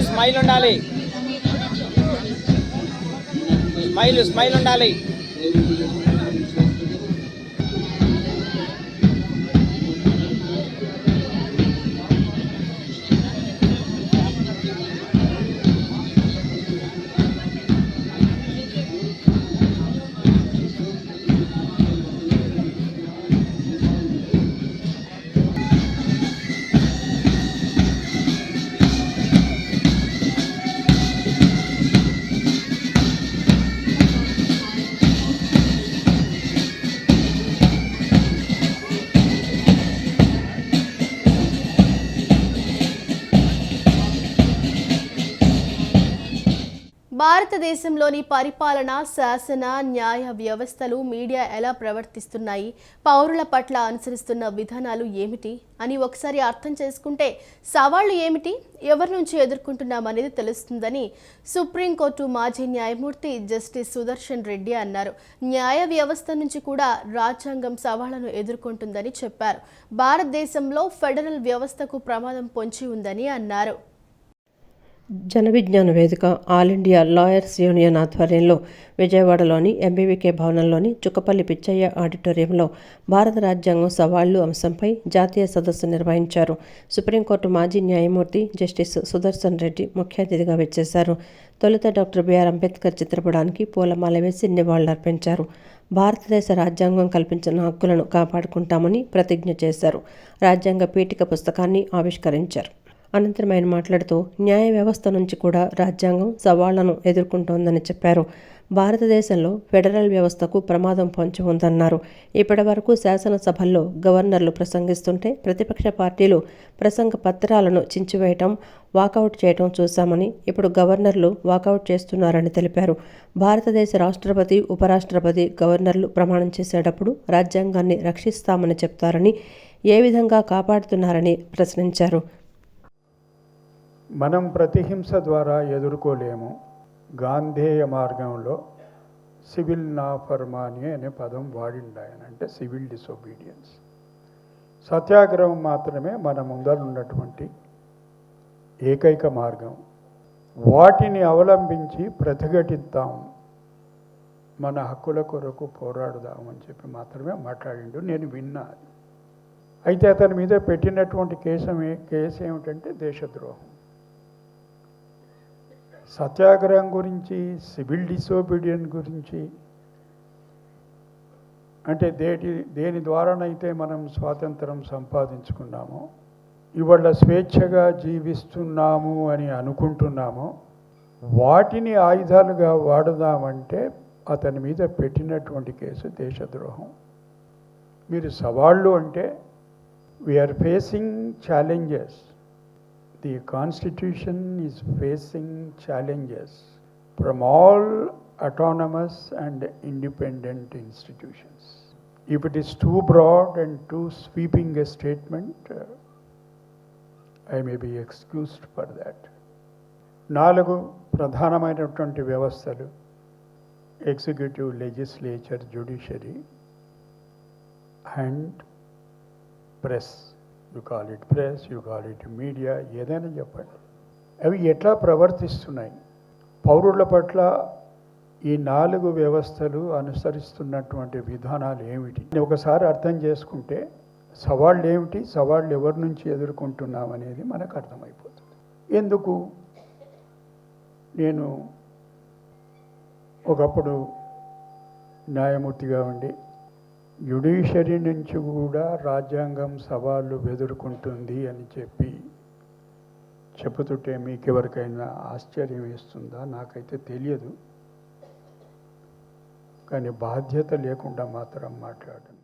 స్మైల్ ఉండాలి, స్మైల్ ఉండాలి. భారతదేశంలోని పరిపాలన, శాసన, న్యాయ వ్యవస్థలు, మీడియా ఎలా ప్రవర్తిస్తున్నాయి, పౌరుల పట్ల అనుసరిస్తున్న విధానాలు ఏమిటి అని ఒకసారి అర్థం చేసుకుంటే సవాళ్లు ఏమిటి, ఎవరి నుంచి ఎదుర్కొంటున్నామనేది తెలుస్తుందని సుప్రీంకోర్టు మాజీ న్యాయమూర్తి జస్టిస్ సుదర్శన్ రెడ్డి అన్నారు. న్యాయ వ్యవస్థ నుంచి కూడా రాజ్యాంగం సవాళ్లను ఎదుర్కొంటుందని చెప్పారు. భారతదేశంలో ఫెడరల్ వ్యవస్థకు ప్రమాదం పొంచి ఉందని అన్నారు. జన విజ్ఞాన వేదిక ఆల్ ఇండియా లాయర్స్ యూనియన్ ఆధ్వర్యంలో విజయవాడలోని ఎంబీవీకే భవనంలోని చుక్కపల్లి పిచ్చయ్య ఆడిటోరియంలో భారత రాజ్యాంగం సవాళ్లు అంశంపై జాతీయ సదస్సు నిర్వహించారు. సుప్రీంకోర్టు మాజీ న్యాయమూర్తి జస్టిస్ సుదర్శన్ రెడ్డి ముఖ్య అతిథిగా వచ్చేశారు. తొలుత డాక్టర్ బిఆర్ అంబేద్కర్ చిత్రపటానికి పూలమాల వేసి నివాళులర్పించారు. భారతదేశ రాజ్యాంగం కల్పించిన హక్కులను కాపాడుకుంటామని ప్రతిజ్ఞ చేశారు. రాజ్యాంగ పీఠిక పుస్తకాన్ని ఆవిష్కరించారు. అనంతరం ఆయన మాట్లాడుతూ న్యాయ వ్యవస్థ నుంచి కూడా రాజ్యాంగం సవాళ్లను ఎదుర్కొంటోందని చెప్పారు. భారతదేశంలో ఫెడరల్ వ్యవస్థకు ప్రమాదం పొంచి ఉందన్నారు. ఇప్పటి వరకు శాసనసభల్లో గవర్నర్లు ప్రసంగిస్తుంటే ప్రతిపక్ష పార్టీలు ప్రసంగ పత్రాలను చించివేయటం, వాకౌట్ చేయటం చూశామని, ఇప్పుడు గవర్నర్లు వాకౌట్ చేస్తున్నారని తెలిపారు. భారతదేశ రాష్ట్రపతి, ఉపరాష్ట్రపతి, గవర్నర్లు ప్రమాణం చేసేటప్పుడు రాజ్యాంగాన్ని రక్షిస్తామని చెప్తారని, ఏ విధంగా కాపాడుతున్నారని ప్రశ్నించారు. మనం ప్రతిహింస ద్వారా ఎదుర్కోలేము. గాంధేయ మార్గంలో సివిల్ నాఫర్మాని అనే పదం వాడిండు ఆయన, అంటే సివిల్ డిసొబీడియన్స్. సత్యాగ్రహం మాత్రమే మన ముందర ఉన్నటువంటి ఏకైక మార్గం. వాటిని అవలంబించి ప్రతిఘటిద్దాం, మన హక్కుల కొరకు పోరాడుదామని చెప్పి మాత్రమే మాట్లాడిండు. నేను విన్నా. అయితే అతని మీద పెట్టినటువంటి కేసు ఏమిటంటే దేశద్రోహం. సత్యాగ్రహం గురించి, సివిల్ డిసోబీడియన్స్ గురించి, అంటే దేని ద్వారానైతే మనం స్వాతంత్రం సంపాదించుకున్నామో, ఇవాళ స్వేచ్ఛగా జీవిస్తున్నాము అని అనుకుంటున్నామో, వాటిని ఆయుధాలుగా వాడదామంటే అతని మీద పెట్టినటువంటి కేసు దేశద్రోహం. మీరు సవాళ్ళు అంటే we are facing challenges. The Constitution is facing challenges from all autonomous and independent institutions. If it is too broad and too sweeping a statement, I may be excused for that. 4 ప్రధానమైనటువంటి వ్యవస్థలు: executive, legislature, judiciary and press. You call it press, you call it media, ఏదైనా చెప్పండి. అవి ఎట్లా ప్రవర్తిస్తున్నాయి, పౌరుల పట్ల ఈ 4 వ్యవస్థలు అనుసరిస్తున్నటువంటి విధానాలు ఏమిటి ఒకసారి అర్థం చేసుకుంటే సవాళ్ళు ఏమిటి, సవాళ్ళు ఎవరి నుంచి ఎదుర్కొంటున్నాం అనేది మనకు అర్థమైపోతుంది. ఎందుకు నేను ఒకప్పుడు న్యాయమూర్తిగా ఉండి జ్యుడిషియరీ నుంచి కూడా రాజ్యాంగం సవాళ్ళు ఎదుర్కొంటుంది అని చెప్పుతుంటే మీకు ఎవరికైనా ఆశ్చర్యం వేస్తుందా? నాకైతే తెలియదు. కానీ బాధ్యత లేకుండా మాత్రం మాట్లాడండి.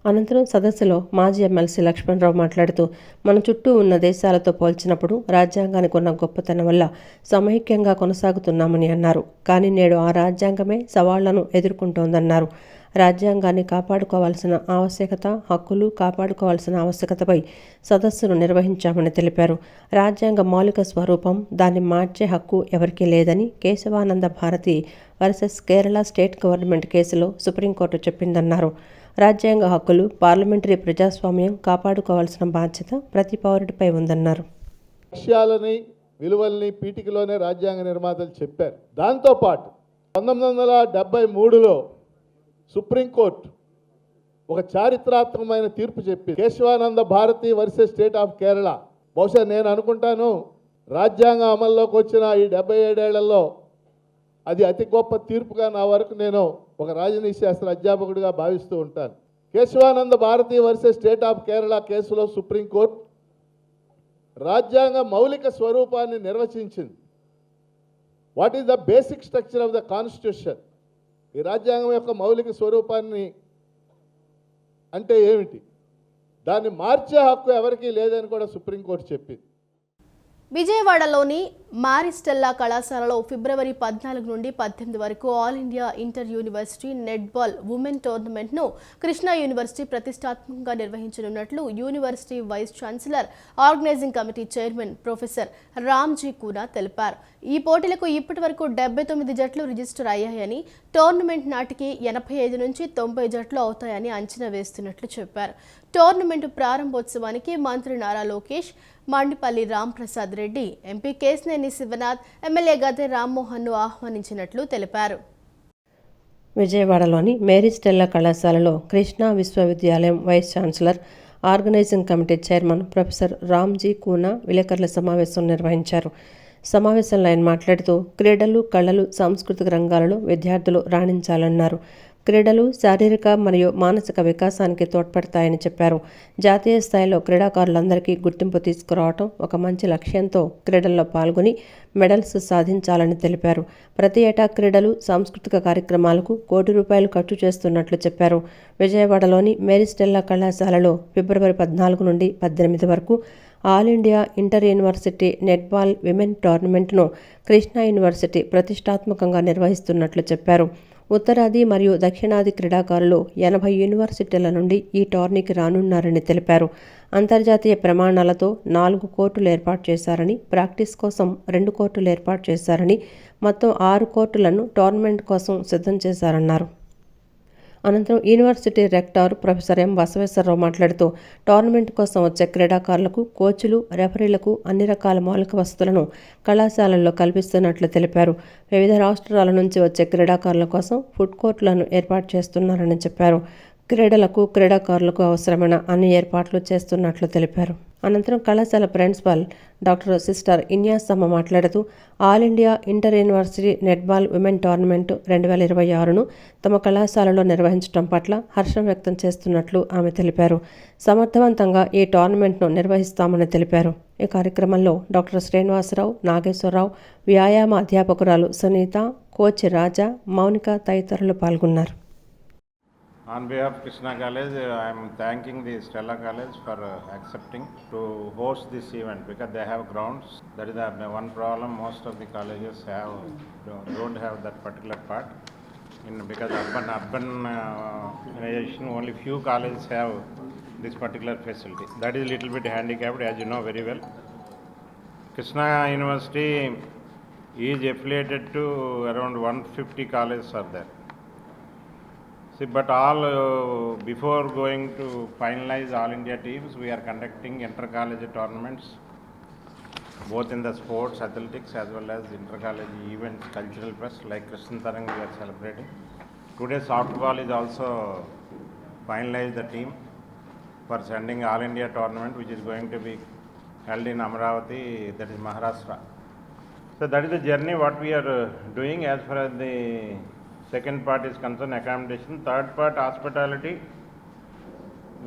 అనంతరం సదస్సులో మాజీ ఎమ్మెల్సీ లక్ష్మణరావు మాట్లాడుతూ మన చుట్టూ ఉన్న దేశాలతో పోల్చినప్పుడు రాజ్యాంగానికి ఉన్న గొప్పతనం వల్ల సమైక్యంగా కొనసాగుతున్నామని అన్నారు. కానీ నేడు ఆ రాజ్యాంగమే సవాళ్లను ఎదుర్కొంటోందన్నారు. రాజ్యాంగాన్ని కాపాడుకోవాల్సిన ఆవశ్యకత, హక్కులు కాపాడుకోవాల్సిన ఆవశ్యకతపై సదస్సును నిర్వహించామని తెలిపారు. రాజ్యాంగ మౌలిక స్వరూపం, దాన్ని మార్చే హక్కు ఎవరికీ లేదని Kesavananda Bharati versus Kerala state government కేసులో సుప్రీంకోర్టు చెప్పిందన్నారు. రాజ్యాంగ హక్కులు, పార్లమెంటరీ ప్రజాస్వామ్యం కాపాడుకోవాల్సిన బాధ్యత ప్రతి పౌరుడిపై ఉందన్నారు. లక్ష్యాలని, విలువల్ని పీఠికలోనే రాజ్యాంగ నిర్మాతలు చెప్పారు. దాంతోపాటు 1973లో సుప్రీంకోర్టు ఒక చారిత్రాత్మకమైన తీర్పు చెప్పింది. Kesavananda Bharati versus state of Kerala. బహుశా నేను అనుకుంటాను రాజ్యాంగం అమల్లోకి వచ్చిన ఈ 77 ఏళ్లలో అది అతి గొప్ప తీర్పుగా నా వరకు నేను ఒక రాజనీతి శాస్త్ర అధ్యాపకుడిగా భావిస్తూ ఉంటాను. Kesavananda Bharati versus state of Kerala కేసులో సుప్రీంకోర్టు రాజ్యాంగ మౌలిక స్వరూపాన్ని నిర్వచించింది. What is the basic structure of the constitution? ఈ రాజ్యాంగం యొక్క మౌలిక స్వరూపాన్ని అంటే ఏమిటి, దాన్ని మార్చే హక్కు ఎవరికీ లేదని కూడా సుప్రీంకోర్టు చెప్పింది. విజయవాడలోని మారిస్టెల్లా కళాశాలలో ఫిబ్రవరి 14 నుండి 18 వరకు all India inter university netball women టోర్నమెంట్ను కృష్ణా యూనివర్సిటీ ప్రతిష్టాత్మకంగా నిర్వహించనున్నట్లు university vice chancellor organising committee chairman professor Ramji Kuna తెలిపారు. ఈ పోటీలకు ఇప్పటి వరకు 79 జట్లు రిజిస్టర్ అయ్యాయని, టోర్నమెంట్ నాటికి 85 నుంచి 90 జట్లు అవుతాయని అంచనా వేస్తున్నట్లు చెప్పారు. టోర్నమెంట్ ప్రారంభోత్సవానికి మంత్రి నారా లోకేష్, మండిపల్లి రాంప్రసాద్ రెడ్డి, ఎంపీ కేశినేని శివనాథ్, ఎమ్మెల్యే గద్దె రామ్మోహన్ను ఆహ్వానించినట్లు తెలిపారు. విజయవాడలోని మేరీ స్టెల్లా కళాశాలలో కృష్ణా విశ్వవిద్యాలయం vice chancellor organising committee chairman professor Ramji Kuna విలేకరుల సమావేశం నిర్వహించారు. సమావేశంలో ఆయన మాట్లాడుతూ క్రీడలు, కళలు, సాంస్కృతిక రంగాలలో విద్యార్థులు రాణించాలన్నారు. క్రీడలు శారీరక మరియు మానసిక వికాసానికి తోడ్పడతాయని చెప్పారు. జాతీయ స్థాయిలో క్రీడాకారులందరికీ గుర్తింపు తీసుకురావడం ఒక మంచి లక్ష్యంతో క్రీడల్లో పాల్గొని మెడల్స్ సాధించాలని తెలిపారు. ప్రతి ఏటా క్రీడలు, సాంస్కృతిక కార్యక్రమాలకు ₹1 ఖర్చు చేస్తున్నట్లు చెప్పారు. విజయవాడలోని మేరీ స్టెల్లా కళాశాలలో ఫిబ్రవరి 14 నుండి 18 వరకు all India inter university netball women టోర్నమెంట్ను కృష్ణా యూనివర్సిటీ ప్రతిష్టాత్మకంగా నిర్వహిస్తున్నట్లు చెప్పారు. ఉత్తరాది మరియు దక్షిణాది క్రీడాకారులు 80 యూనివర్సిటీల నుండి ఈ టోర్నీకి రానున్నారని తెలిపారు. అంతర్జాతీయ ప్రమాణాలతో 4 కోర్టులు ఏర్పాటు చేశారని, ప్రాక్టీస్ కోసం 2 కోర్టులు ఏర్పాటు చేశారని, మొత్తం 6 కోర్టులను టోర్నమెంట్ కోసం సిద్ధం చేశారన్నారు. అనంతరం యూనివర్సిటీ రెక్టార్ ప్రొఫెసర్ ఎం బసవేశ్వరరావు మాట్లాడుతూ టోర్నమెంట్ కోసం వచ్చే క్రీడాకారులకు, కోచ్లు, రెఫరీలకు అన్ని రకాల మౌలిక వసతులను కళాశాలల్లో కల్పిస్తున్నట్లు తెలిపారు. వివిధ రాష్ట్రాల నుంచి వచ్చే క్రీడాకారుల కోసం ఫుడ్ కోర్టులను ఏర్పాటు చేస్తున్నారని చెప్పారు. క్రీడలకు, క్రీడాకారులకు అవసరమైన అన్ని ఏర్పాట్లు చేస్తున్నట్లు తెలిపారు. అనంతరం కళాశాల ప్రిన్సిపాల్ డాక్టర్ సిస్టర్ ఇన్యాసమ్మ మాట్లాడుతూ all India inter university netball women tournament 2026ను తమ కళాశాలలో నిర్వహించడం పట్ల హర్షం వ్యక్తం చేస్తున్నట్లు ఆమె తెలిపారు. సమర్థవంతంగా ఈ టోర్నమెంట్ను నిర్వహిస్తామని తెలిపారు. ఈ కార్యక్రమంలో డాక్టర్ శ్రీనివాసరావు, నాగేశ్వరరావు, వ్యాయామ అధ్యాపకురాలు సునీత, కోచ్ రాజా, మౌనిక తదితరులు పాల్గొన్నారు. On behalf of Krishna College, I am thanking the Stella College for accepting to host this event because they have grounds. That is the one problem most of the colleges don't have that particular part. Because urbanization, only few colleges have this particular facility. That is a little bit handicapped, as you know very well. Krishna University is affiliated to around 150 colleges are there. See, but all before going to finalize all India teams, we are conducting inter-college tournaments, both in the sports, athletics, as well as inter-college events, cultural fest like Krishna Tarang we are celebrating. Today softball is also finalized the team for sending all India tournament, which is going to be held in Amravati, that is Maharashtra. So that is the journey what we are doing as far as the second part is concerned, accommodation. Third part, hospitality.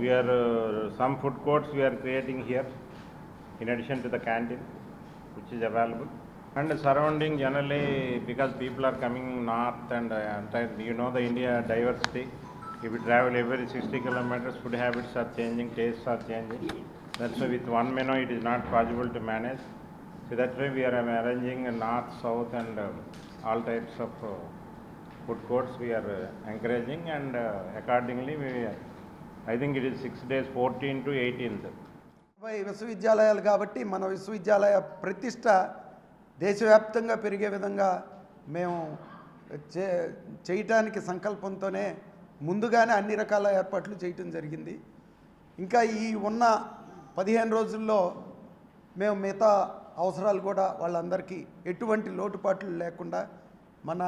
We are some food courts we are creating here in addition to the canteen which is available. And surrounding generally, because people are coming north and you know the India diversity. If we travel every 60 kilometers, food habits are changing, tastes are changing. That's why with one menu it is not possible to manage. So that's why we are arranging north, south and all types of food courts we are encouraging, and accordingly I think it is 6 days, 14 to 18th. విశ్వవిద్యాలయాలు కాబట్టి మన విశ్వవిద్యాలయ ప్రతిష్ట దేశవ్యాప్తంగా పెరిగే విధంగా మేము చేయటానికి సంకల్పంతోనే ముందుగానే అన్ని రకాల ఏర్పాట్లు చేయటం జరిగింది. ఇంకా ఈ ఉన్న 15 రోజుల్లో మేము మిగతా అవసరాలు కూడా వాళ్ళందరికీ ఎటువంటి లోటుపాట్లు లేకుండా మన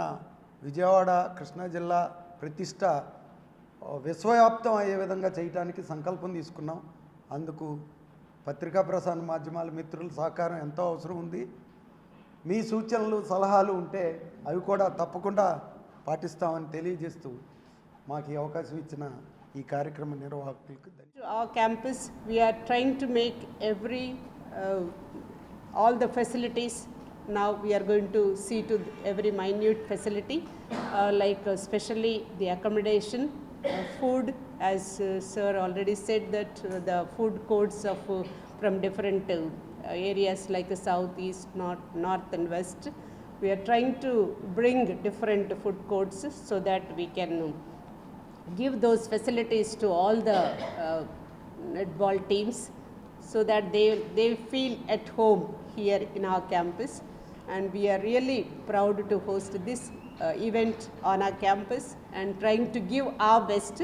విజయవాడ, కృష్ణా జిల్లా ప్రతిష్ట విశ్వవ్యాప్తం అయ్యే విధంగా చేయడానికి సంకల్పం తీసుకున్నాం. అందుకు పత్రికా ప్రసార మాధ్యమాల మిత్రుల సహకారం ఎంతో అవసరం ఉంది. మీ సూచనలు, సలహాలు ఉంటే అవి కూడా తప్పకుండా పాటిస్తామని తెలియజేస్తూ మాకు ఈ అవకాశం ఇచ్చిన ఈ కార్యక్రమ నిర్వాహకులకు Our campus, we are trying to make all the facilities. Now we are going to see to every minute facility, like especially the accommodation, food, as sir already said that the food courts of from different areas like the south, east, north and west. We are trying to bring different food courts so that we can give those facilities to all the netball teams so that they feel at home here in our campus. And we are really proud to host this event on our campus and trying to give our best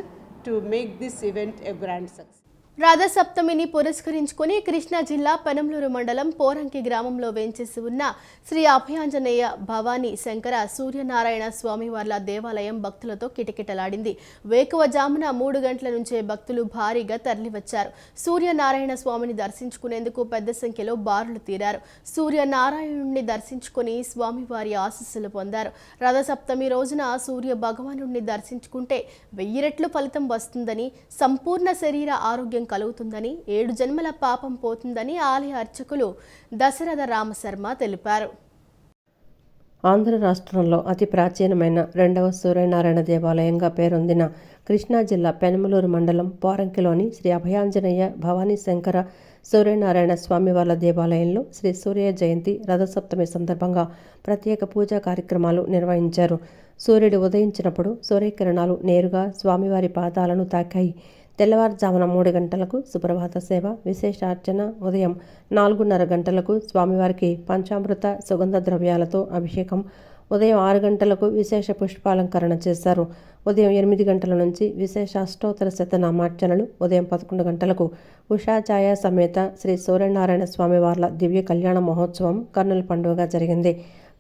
to make this event a grand success. రథసప్తమిని పురస్కరించుకుని కృష్ణా జిల్లా పెనంలూరు మండలం పోరంకి గ్రామంలో వేంచేసి ఉన్న శ్రీ అభయాంజనేయ భవానీ శంకర సూర్యనారాయణ స్వామివార్ల దేవాలయం భక్తులతో కిటకిటలాడింది. వేకువజామున 3 గంటల నుంచే భక్తులు భారీగా తరలివచ్చారు. సూర్యనారాయణ స్వామిని దర్శించుకునేందుకు పెద్ద సంఖ్యలో బారులు తీరారు. సూర్యనారాయణుడిని దర్శించుకుని స్వామివారి ఆశీస్సులు పొందారు. రథసప్తమి రోజున సూర్య భగవానుడిని దర్శించుకుంటే 1000 రెట్లు ఫలితం వస్తుందని, సంపూర్ణ శరీర ఆరోగ్యం కలుగుతుందని, 7 జన్మల పాపం పోతుందని ఆలయ అర్చకులు దశరథ రామశర్మ తెలిపారు. ఆంధ్ర రాష్ట్రంలో అతి ప్రాచీనమైన 2వ సూర్యనారాయణ దేవాలయంగా పేరొందిన కృష్ణా జిల్లా పెనమలూరు మండలం పోరంకిలోని శ్రీ అభయాంజనేయ భవానీ శంకర సూర్యనారాయణ స్వామివార్ల దేవాలయంలో శ్రీ సూర్య జయంతి రథసప్తమి సందర్భంగా ప్రత్యేక పూజా కార్యక్రమాలు నిర్వహించారు. సూర్యుడు ఉదయించినప్పుడు సూర్యకిరణాలు నేరుగా స్వామివారి పాదాలను తాకాయి. తెల్లవారుజామున 3 గంటలకు సుప్రభాత సేవ, విశేషార్చన, ఉదయం 4:30 గంటలకు స్వామివారికి పంచామృత సుగంధ ద్రవ్యాలతో అభిషేకం, ఉదయం 6 గంటలకు విశేష పుష్పాలంకరణ చేశారు. ఉదయం 8 గంటల నుంచి విశేష అష్టోత్తర శతనామార్చనలు, ఉదయం 11 గంటలకు ఉషాఛాయ సమేత శ్రీ సూర్యనారాయణ స్వామివార్ల దివ్య కళ్యాణ మహోత్సవం కన్నుల పండుగగా జరిగింది.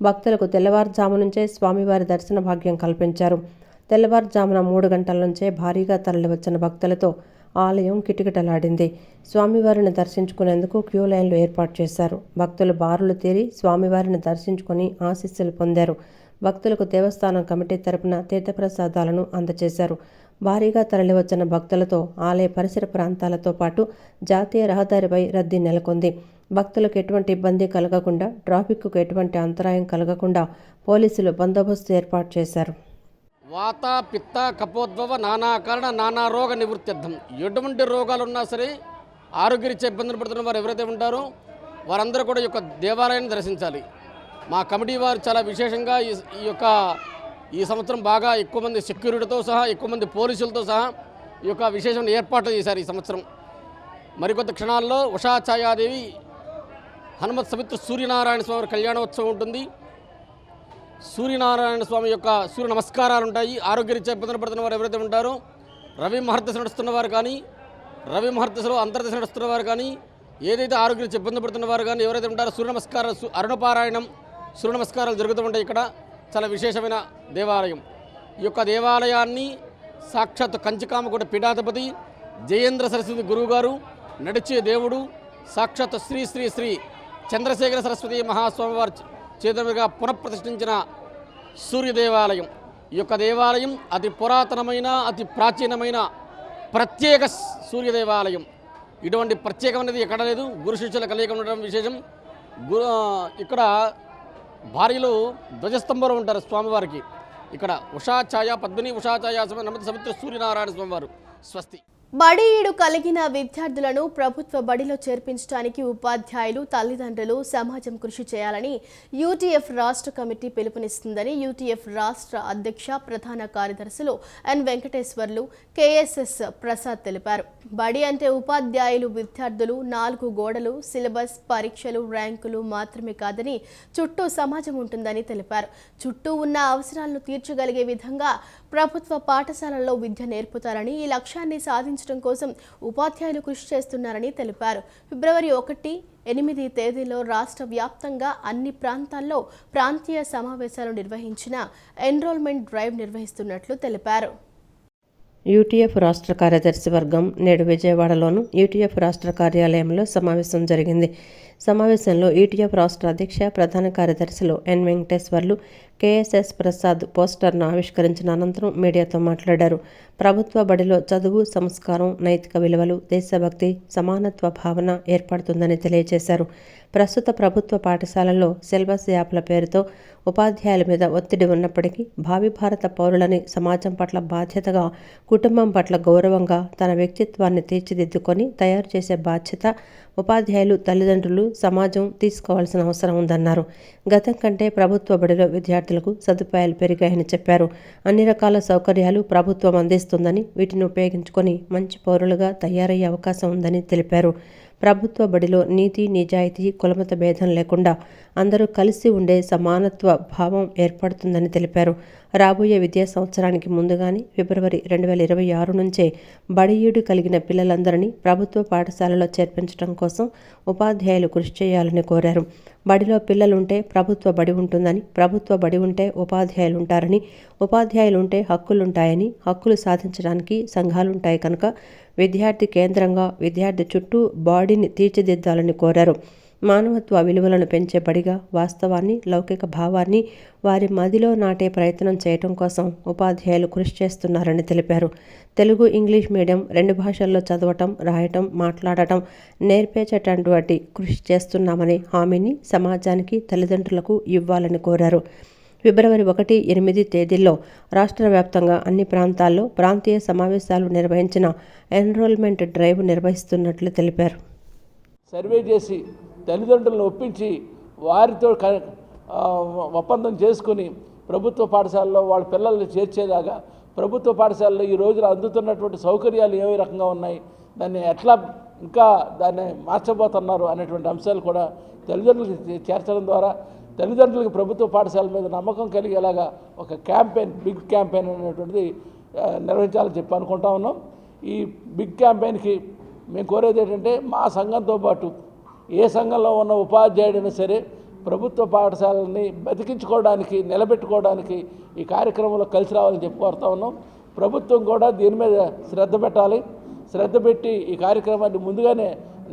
భక్తులకు తెల్లవారుజాము నుంచే స్వామివారి దర్శన భాగ్యం కల్పించారు. తెల్లవారుజామున 3 గంటల నుంచే భారీగా తరలివచ్చిన భక్తులతో ఆలయం కిటకిటలాడింది. స్వామివారిని దర్శించుకునేందుకు క్యూ లైన్లు ఏర్పాటు చేశారు. భక్తులు బారులు తీరి స్వామివారిని దర్శించుకుని ఆశీస్సులు పొందారు. భక్తులకు దేవస్థానం కమిటీ తరపున తీర్థప్రసాదాలను అందజేశారు. భారీగా తరలివచ్చిన భక్తులతో ఆలయ పరిసర ప్రాంతాలతో పాటు జాతీయ రహదారిపై రద్దీ నెలకొంది. భక్తులకు ఎటువంటి ఇబ్బంది కలగకుండా, ట్రాఫిక్కు ఎటువంటి అంతరాయం కలగకుండా పోలీసులు బందోబస్తు ఏర్పాటు చేశారు. వాత పిత్త కపోద్భవ నానాకరణ నానా రోగ నివృత్త్యర్థం ఎటువంటి రోగాలు ఉన్నా సరే ఆరోగ్యరీత్యా ఇబ్బందులు పడుతున్న వారు ఎవరైతే ఉంటారో వారందరూ కూడా ఈ యొక్క దేవాలయాన్ని దర్శించాలి. మా కమిటీ వారు చాలా విశేషంగా ఈ సంవత్సరం బాగా ఎక్కువ మంది సెక్యూరిటీతో సహా, ఎక్కువ మంది పోలీసులతో సహా ఈ యొక్క విశేషమైన ఏర్పాట్లు చేశారు. ఈ సంవత్సరం మరికొద్ది క్షణాల్లో ఉషాఛాయాదేవి హనుమత్ సమిత్ర సూర్యనారాయణ స్వామి కళ్యాణోత్సవం ఉంటుంది. సూర్యనారాయణ స్వామి యొక్క సూర్య నమస్కారాలు ఉంటాయి. ఆరోగ్యరీత్యా ఇబ్బందులు పడుతున్న వారు ఎవరైతే ఉంటారో, రవి మహర్దశ నడుస్తున్న వారు కానీ, రవి మహర్దశలో అంతర్దశ నడుస్తున్న వారు కానీ, ఏదైతే ఆరోగ్యరీత్యా ఇబ్బంది పడుతున్న వారు కానీ ఎవరైతే ఉంటారో సూర్య నమస్కారాలు, అరుణపారాయణం, సూర్య నమస్కారాలు జరుగుతూ ఉంటాయి. ఇక్కడ చాలా విశేషమైన దేవాలయం. ఈ యొక్క దేవాలయాన్ని సాక్షాత్ కంచికామకోట పీఠాధిపతి జయేంద్ర సరస్వతి గురువు గారు, నడిచే దేవుడు సాక్షాత్ శ్రీ శ్రీ శ్రీ చంద్రశేఖర సరస్వతి మహాస్వామి వారి చేతులుగా పునఃప్రతిష్ఠించిన సూర్య దేవాలయం. ఈ యొక్క దేవాలయం అతి పురాతనమైన, అతి ప్రాచీనమైన ప్రత్యేక సూర్య దేవాలయం. ఇటువంటి ప్రత్యేకమైనది ఎక్కడ లేదు. గురు శిష్యుల కలియక ఉండడం విశేషం. ఇక్కడ భార్యలు ధ్వజస్తంభంలో ఉంటారు స్వామివారికి. ఇక్కడ ఉషాఛాయ పద్మిని ఉషాఛాయ నమత సమిత్ర సూర్యనారాయణ స్వామివారు. స్వస్తి. బడి ఈడు కలిగిన విద్యార్థులను ప్రభుత్వ బడిలో చేర్పించడానికి ఉపాధ్యాయులు, తల్లిదండ్రులు, సమాజం కృషి చేయాలని యూటీఎఫ్ రాష్ట్ర కమిటీ పిలుపునిస్తుందని యూటీఎఫ్ రాష్ట్ర అధ్యక్ష ప్రధాన కార్యదర్శులు ఎన్ వెంకటేశ్వర్లు, కేఎస్ఎస్ ప్రసాద్ తెలిపారు. బడి అంటే ఉపాధ్యాయులు, విద్యార్థులు, 4 గోడలు, సిలబస్, పరీక్షలు, ర్యాంకులు మాత్రమే కాదని చుట్టూ సమాజం ఉంటుందని తెలిపారు. చుట్టూ ఉన్న అవసరాలను తీర్చగలిగే విధంగా ప్రభుత్వ పాఠశాలల్లో విద్య నేర్పుతారని, ఈ లక్ష్యాన్ని సాధించడం కోసం ఉపాధ్యాయులు కృషి చేస్తున్నారని తెలిపారు. ఫిబ్రవరి 1, 8 తేదీలో రాష్ట్ర వ్యాప్తంగా అన్ని ప్రాంతాల్లో ప్రాంతీయ సమావేశాలు నిర్వహించిన ఎన్రోల్మెంట్ డ్రైవ్ నిర్వహిస్తున్నట్లు తెలిపారు. యూటీఎఫ్ రాష్ట్ర కార్యదర్శి వర్గం నేడు విజయవాడలోను యూటీఎఫ్ రాష్ట్ర కార్యాలయంలో సమావేశం జరిగింది. సమావేశంలో యూటీఎఫ్ రాష్ట్ర అధ్యక్ష ప్రధాన కార్యదర్శులు ఎన్ వెంకటేశ్వర్లు, కేఎస్ఎస్ ప్రసాద్ పోస్టర్ను ఆవిష్కరించిన అనంతరం మీడియాతో మాట్లాడారు. ప్రభుత్వ బడిలో చదువు, సంస్కారం, నైతిక విలువలు, దేశభక్తి, సమానత్వ భావన ఏర్పడుతుందని తెలియజేశారు. ప్రస్తుత ప్రభుత్వ పాఠశాలల్లో సిలబస్ యాప్ల పేరుతో ఉపాధ్యాయుల మీద ఒత్తిడి ఉన్నప్పటికీ భావి భారత పౌరులని సమాజం పట్ల బాధ్యతగా, కుటుంబం పట్ల గౌరవంగా తన వ్యక్తిత్వాన్ని తీర్చిదిద్దుకొని తయారు చేసే బాధ్యత ఉపాధ్యాయులు, తల్లిదండ్రులు, సమాజం తీసుకోవాల్సిన అవసరం ఉందన్నారు. గతం కంటే ప్రభుత్వ బడిలో విద్యార్థులకు సదుపాయాలు పెరిగాయని చెప్పారు. అన్ని రకాల సౌకర్యాలు ప్రభుత్వం అందిస్తుందని, వీటిని ఉపయోగించుకొని మంచి పౌరులుగా తయారయ్యే అవకాశం ఉందని తెలిపారు. ప్రభుత్వ బడిలో నీతి, నిజాయితీ, కులమత భేదం లేకుండా అందరూ కలిసి ఉండే సమానత్వ భావం ఏర్పడుతుందని తెలిపారు. రాబోయే విద్యా సంవత్సరానికి ముందుగానే ఫిబ్రవరి 2026 నుంచే బడిఈడు కలిగిన పిల్లలందరినీ ప్రభుత్వ పాఠశాలలో చేర్పించడం కోసం ఉపాధ్యాయులు కృషి చేయాలని కోరారు. బడిలో పిల్లలుంటే ప్రభుత్వ బడి ఉంటుందని, ప్రభుత్వ బడి ఉంటే ఉపాధ్యాయులు ఉంటారని, ఉపాధ్యాయులు ఉంటే హక్కులుంటాయని, హక్కులు సాధించడానికి సంఘాలుంటాయి కనుక విద్యార్థి కేంద్రంగా విద్యార్థి చుట్టూ బాడీని తీర్చిదిద్దాలని కోరారు. మానవత్వ విలువలను పెంచే బడిగా వాస్తవాన్ని, లౌకిక భావాన్ని వారి మదిలో నాటే ప్రయత్నం చేయటం కోసం ఉపాధ్యాయులు కృషి చేస్తున్నారని తెలిపారు. తెలుగు, ఇంగ్లీష్ మీడియం 2 భాషల్లో చదవటం, రాయటం, మాట్లాడటం నేర్పేటటువంటి కృషి చేస్తున్నామనే హామీని సమాజానికి, తల్లిదండ్రులకు ఇవ్వాలని కోరారు. ఫిబ్రవరి 1, 8 తేదీల్లో రాష్ట్ర వ్యాప్తంగా అన్ని ప్రాంతాల్లో ప్రాంతీయ సమావేశాలు నిర్వహించిన ఎన్రోల్మెంట్ డ్రైవ్ నిర్వహిస్తున్నట్లు తెలిపారు. సర్వే చేసి తల్లిదండ్రులను ఒప్పించి వారితో ఒప్పందం చేసుకుని ప్రభుత్వ పాఠశాలలో వాళ్ళ పిల్లల్ని చేర్చేలాగా, ప్రభుత్వ పాఠశాలలో ఈ రోజున అందుతున్నటువంటి సౌకర్యాలు ఏ రకంగా ఉన్నాయి, దాన్ని ఎట్లా ఇంకా దాన్ని మార్చబోతున్నారు అనేటువంటి అంశాలు కూడా తల్లిదండ్రులకు చేర్చడం ద్వారా తల్లిదండ్రులకు ప్రభుత్వ పాఠశాల మీద నమ్మకం కలిగేలాగా ఒక క్యాంపెయిన్, బిగ్ క్యాంపెయిన్ అనేటువంటిది నిర్వహించాలని చెప్పి అనుకుంటా ఉన్నాం. ఈ బిగ్ క్యాంపెయిన్కి మేము కోరేది ఏంటంటే, మా సంఘంతో పాటు ఏ సంఘంలో ఉన్న ఉపాధ్యాయుడైనా సరే ప్రభుత్వ పాఠశాలని బతికించుకోవడానికి, నిలబెట్టుకోవడానికి ఈ కార్యక్రమంలో కలిసి రావాలని చెప్పి కోరుతా ఉన్నాం. ప్రభుత్వం కూడా దీని మీద శ్రద్ధ పెట్టాలి. శ్రద్ధ పెట్టి ఈ కార్యక్రమాన్ని ముందుగానే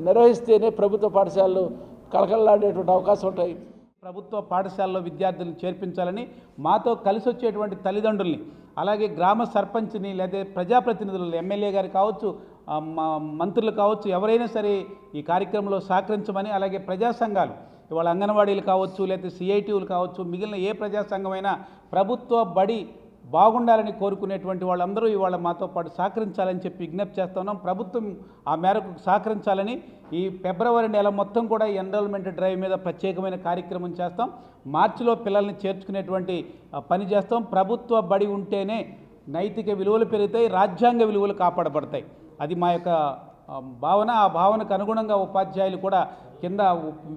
నిర్వహిస్తేనే ప్రభుత్వ పాఠశాలలు కలకలలాడేటువంటి అవకాశం ఉంటాయి. ప్రభుత్వ పాఠశాలలో విద్యార్థులను చేర్పించాలని మాతో కలిసి వచ్చేటువంటి తల్లిదండ్రుల్ని, అలాగే గ్రామ సర్పంచ్ని, లేదా ప్రజాప్రతినిధులు, ఎమ్మెల్యే గారు కావచ్చు, మంత్రులు కావచ్చు, ఎవరైనా సరే ఈ కార్యక్రమంలో సహకరించమని, అలాగే ప్రజా సంఘాలు, ఇవాళ అంగన్వాడీలు కావచ్చు, లేదా సిఐటిలు కావచ్చు, మిగిలిన ఏ ప్రజా సంఘమైనా ప్రభుత్వ బడి బాగుండాలని కోరుకునేటువంటి వాళ్ళందరూ ఇవాళ మాతో పాటు సహకరించాలని చెప్పి విజ్ఞప్తి చేస్తున్నాం. ప్రభుత్వం ఆ మేరకు సహకరించాలని ఈ ఫిబ్రవరి నెల మొత్తం కూడా ఎన్రోల్మెంట్ డ్రైవ్ మీద ప్రత్యేకమైన కార్యక్రమం చేస్తాం. మార్చిలో పిల్లల్ని చేర్చుకునేటువంటి పని చేస్తాం. ప్రభుత్వ బడి ఉంటేనే నైతిక విలువలు పెరుగుతాయి, రాజ్యాంగ విలువలు కాపాడబడతాయి. అది మా యొక్క భావన. ఆ భావనకు అనుగుణంగా ఉపాధ్యాయులు కూడా కింద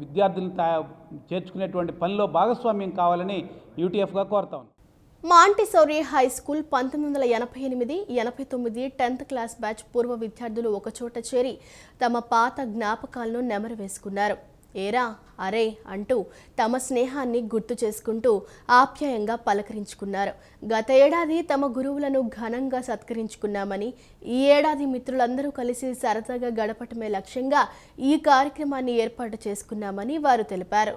విద్యార్థులను చేర్చుకునేటువంటి పనిలో భాగస్వామ్యం కావాలని యూటీఎఫ్గా కోరుతాం. Montessori high school 1988-89 10th class batch పూర్వ విద్యార్థులు ఒకచోట చేరి తమ పాత జ్ఞాపకాలను నెమరువేసుకున్నారు. ఏరా అరే అంటూ తమ స్నేహాన్ని గుర్తు చేసుకుంటూ ఆప్యాయంగా పలకరించుకున్నారు. గత ఏడాది తమ గురువులను ఘనంగా సత్కరించుకున్నామని, ఈ ఏడాది మిత్రులందరూ కలిసి సరదాగా గడపటమే లక్ష్యంగా ఈ కార్యక్రమాన్ని ఏర్పాటు చేసుకున్నామని వారు తెలిపారు.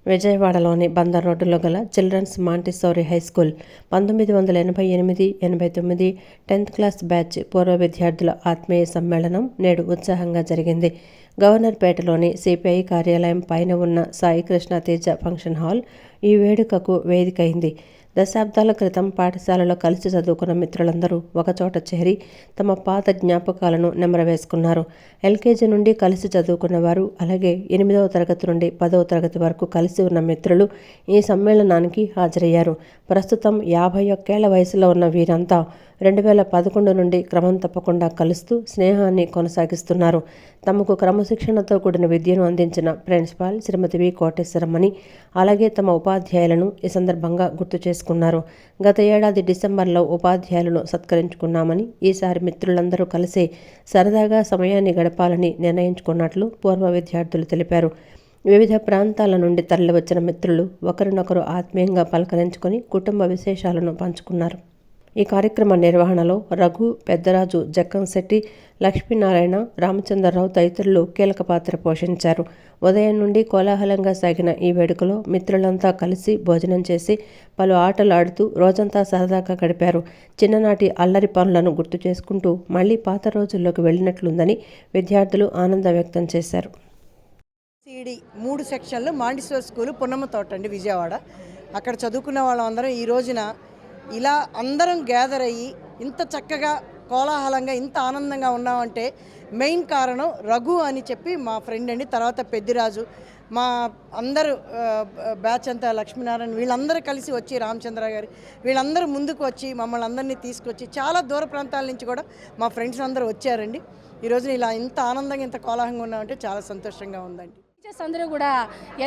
విజయవాడలోని బందర్ రోడ్డులో గల children's Montessori high school 1988-89 10th class batch పూర్వ విద్యార్థుల ఆత్మీయ సమ్మేళనం నేడు ఉత్సాహంగా జరిగింది. గవర్నర్పేటలోని సిపిఐ కార్యాలయం పైన ఉన్న సాయి కృష్ణ తేజ ఫంక్షన్ హాల్ ఈ వేడుకకు వేదికైంది. దశాబ్దాల క్రితం పాఠశాలలో కలిసి చదువుకున్న మిత్రులందరూ ఒకచోట చేరి తమ పాత జ్ఞాపకాలను నెమరవేసుకున్నారు. ఎల్కేజీ నుండి కలిసి చదువుకున్న వారు, అలాగే 8వ తరగతి నుండి 10వ తరగతి వరకు కలిసి ఉన్న మిత్రులు ఈ సమ్మేళనానికి హాజరయ్యారు. ప్రస్తుతం 51 ఏళ్ల వయసులో ఉన్న వీరంతా 2011 నుండి క్రమం తప్పకుండా కలుస్తూ స్నేహాన్ని కొనసాగిస్తున్నారు. తమకు క్రమశిక్షణతో కూడిన విద్యను అందించిన ప్రిన్సిపాల్ శ్రీమతి వి కోటేశ్వరమ్మని, అలాగే తమ ఉపాధ్యాయులను ఈ సందర్భంగా గుర్తు చేసుకున్నారు. గత ఏడాది డిసెంబర్లో ఉపాధ్యాయులను సత్కరించుకున్నామని, ఈసారి మిత్రులందరూ కలిసి సరదాగా సమయాన్ని గడపాలని నిర్ణయించుకున్నట్లు పూర్వ విద్యార్థులు తెలిపారు. వివిధ ప్రాంతాల నుండి తరలివచ్చిన మిత్రులు ఒకరినొకరు ఆత్మీయంగా పలకరించుకొని కుటుంబ విశేషాలను పంచుకున్నారు. ఈ కార్యక్రమ నిర్వహణలో రఘు, పెద్దరాజు, జక్కంశెట్టి, లక్ష్మీనారాయణ, రామచంద్రరావు తదితరులు కీలక పాత్ర పోషించారు. ఉదయం నుండి కోలాహలంగా సాగిన ఈ వేడుకలో మిత్రులంతా కలిసి భోజనం చేసి పలు ఆటలు ఆడుతూ రోజంతా సరదాగా గడిపారు. చిన్ననాటి అల్లరి పనులను గుర్తు చేసుకుంటూ మళ్లీ పాత రోజుల్లోకి వెళ్ళినట్లుందని విద్యార్థులు ఆనందం వ్యక్తం చేశారు. సిడి 3 సెక్షన్లు మాంటిసోరీ స్కూల్ పున్నమ్మ తోట అండి, విజయవాడ. అక్కడ చదువుకున్న వాళ్ళందరం ఈ రోజున ఇలా అందరం గ్యాదర్ అయ్యి ఇంత చక్కగా కోలాహలంగా ఇంత ఆనందంగా ఉన్నామంటే మెయిన్ కారణం రఘు అని చెప్పి మా ఫ్రెండ్ అండి, తర్వాత పెద్దిరాజు, మా అందరూ బ్యాచ్ అంతా, లక్ష్మీనారాయణ, వీళ్ళందరూ కలిసి వచ్చి, రామచంద్ర గారు వీళ్ళందరూ ముందుకు వచ్చి మమ్మల్ని అందరినీ తీసుకొచ్చి చాలా దూర ప్రాంతాల నుంచి కూడా మా ఫ్రెండ్స్ అందరూ వచ్చారండి. ఈరోజు ఇలా ఇంత ఆనందంగా ఇంత కోలాహలంగా ఉన్నామంటే చాలా సంతోషంగా ఉందండి. టీచర్స్ అందరూ కూడా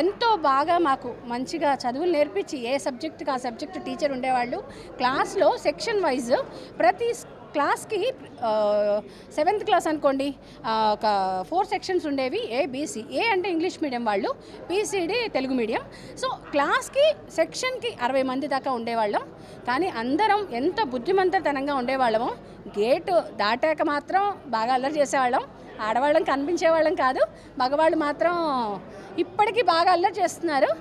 ఎంతో బాగా మాకు మంచిగా చదువులు నేర్పించి ఏ సబ్జెక్టుకి ఆ సబ్జెక్టు టీచర్ ఉండేవాళ్ళు. క్లాస్లో సెక్షన్ వైజ్ ప్రతి క్లాస్కి 7th క్లాస్ అనుకోండి ఒక 4 సెక్షన్స్ ఉండేవి, ఏబిసి. ఏ అంటే ఇంగ్లీష్ మీడియం వాళ్ళు, బీసీడీ తెలుగు మీడియం. సో క్లాస్కి సెక్షన్కి 60 మంది దాకా ఉండేవాళ్ళం. కానీ అందరం ఎంత బుద్ధిమంతతనంగా ఉండేవాళ్ళమో, గేటు దాటాక మాత్రం బాగా అల్లరి చేసేవాళ్ళం. ఆడవాళ్ళం కనిపించేవాళ్ళం కాదు, మగవాళ్ళు మాత్రం ఇప్పటికీ బాగా అల్లరి చేస్తున్నారు.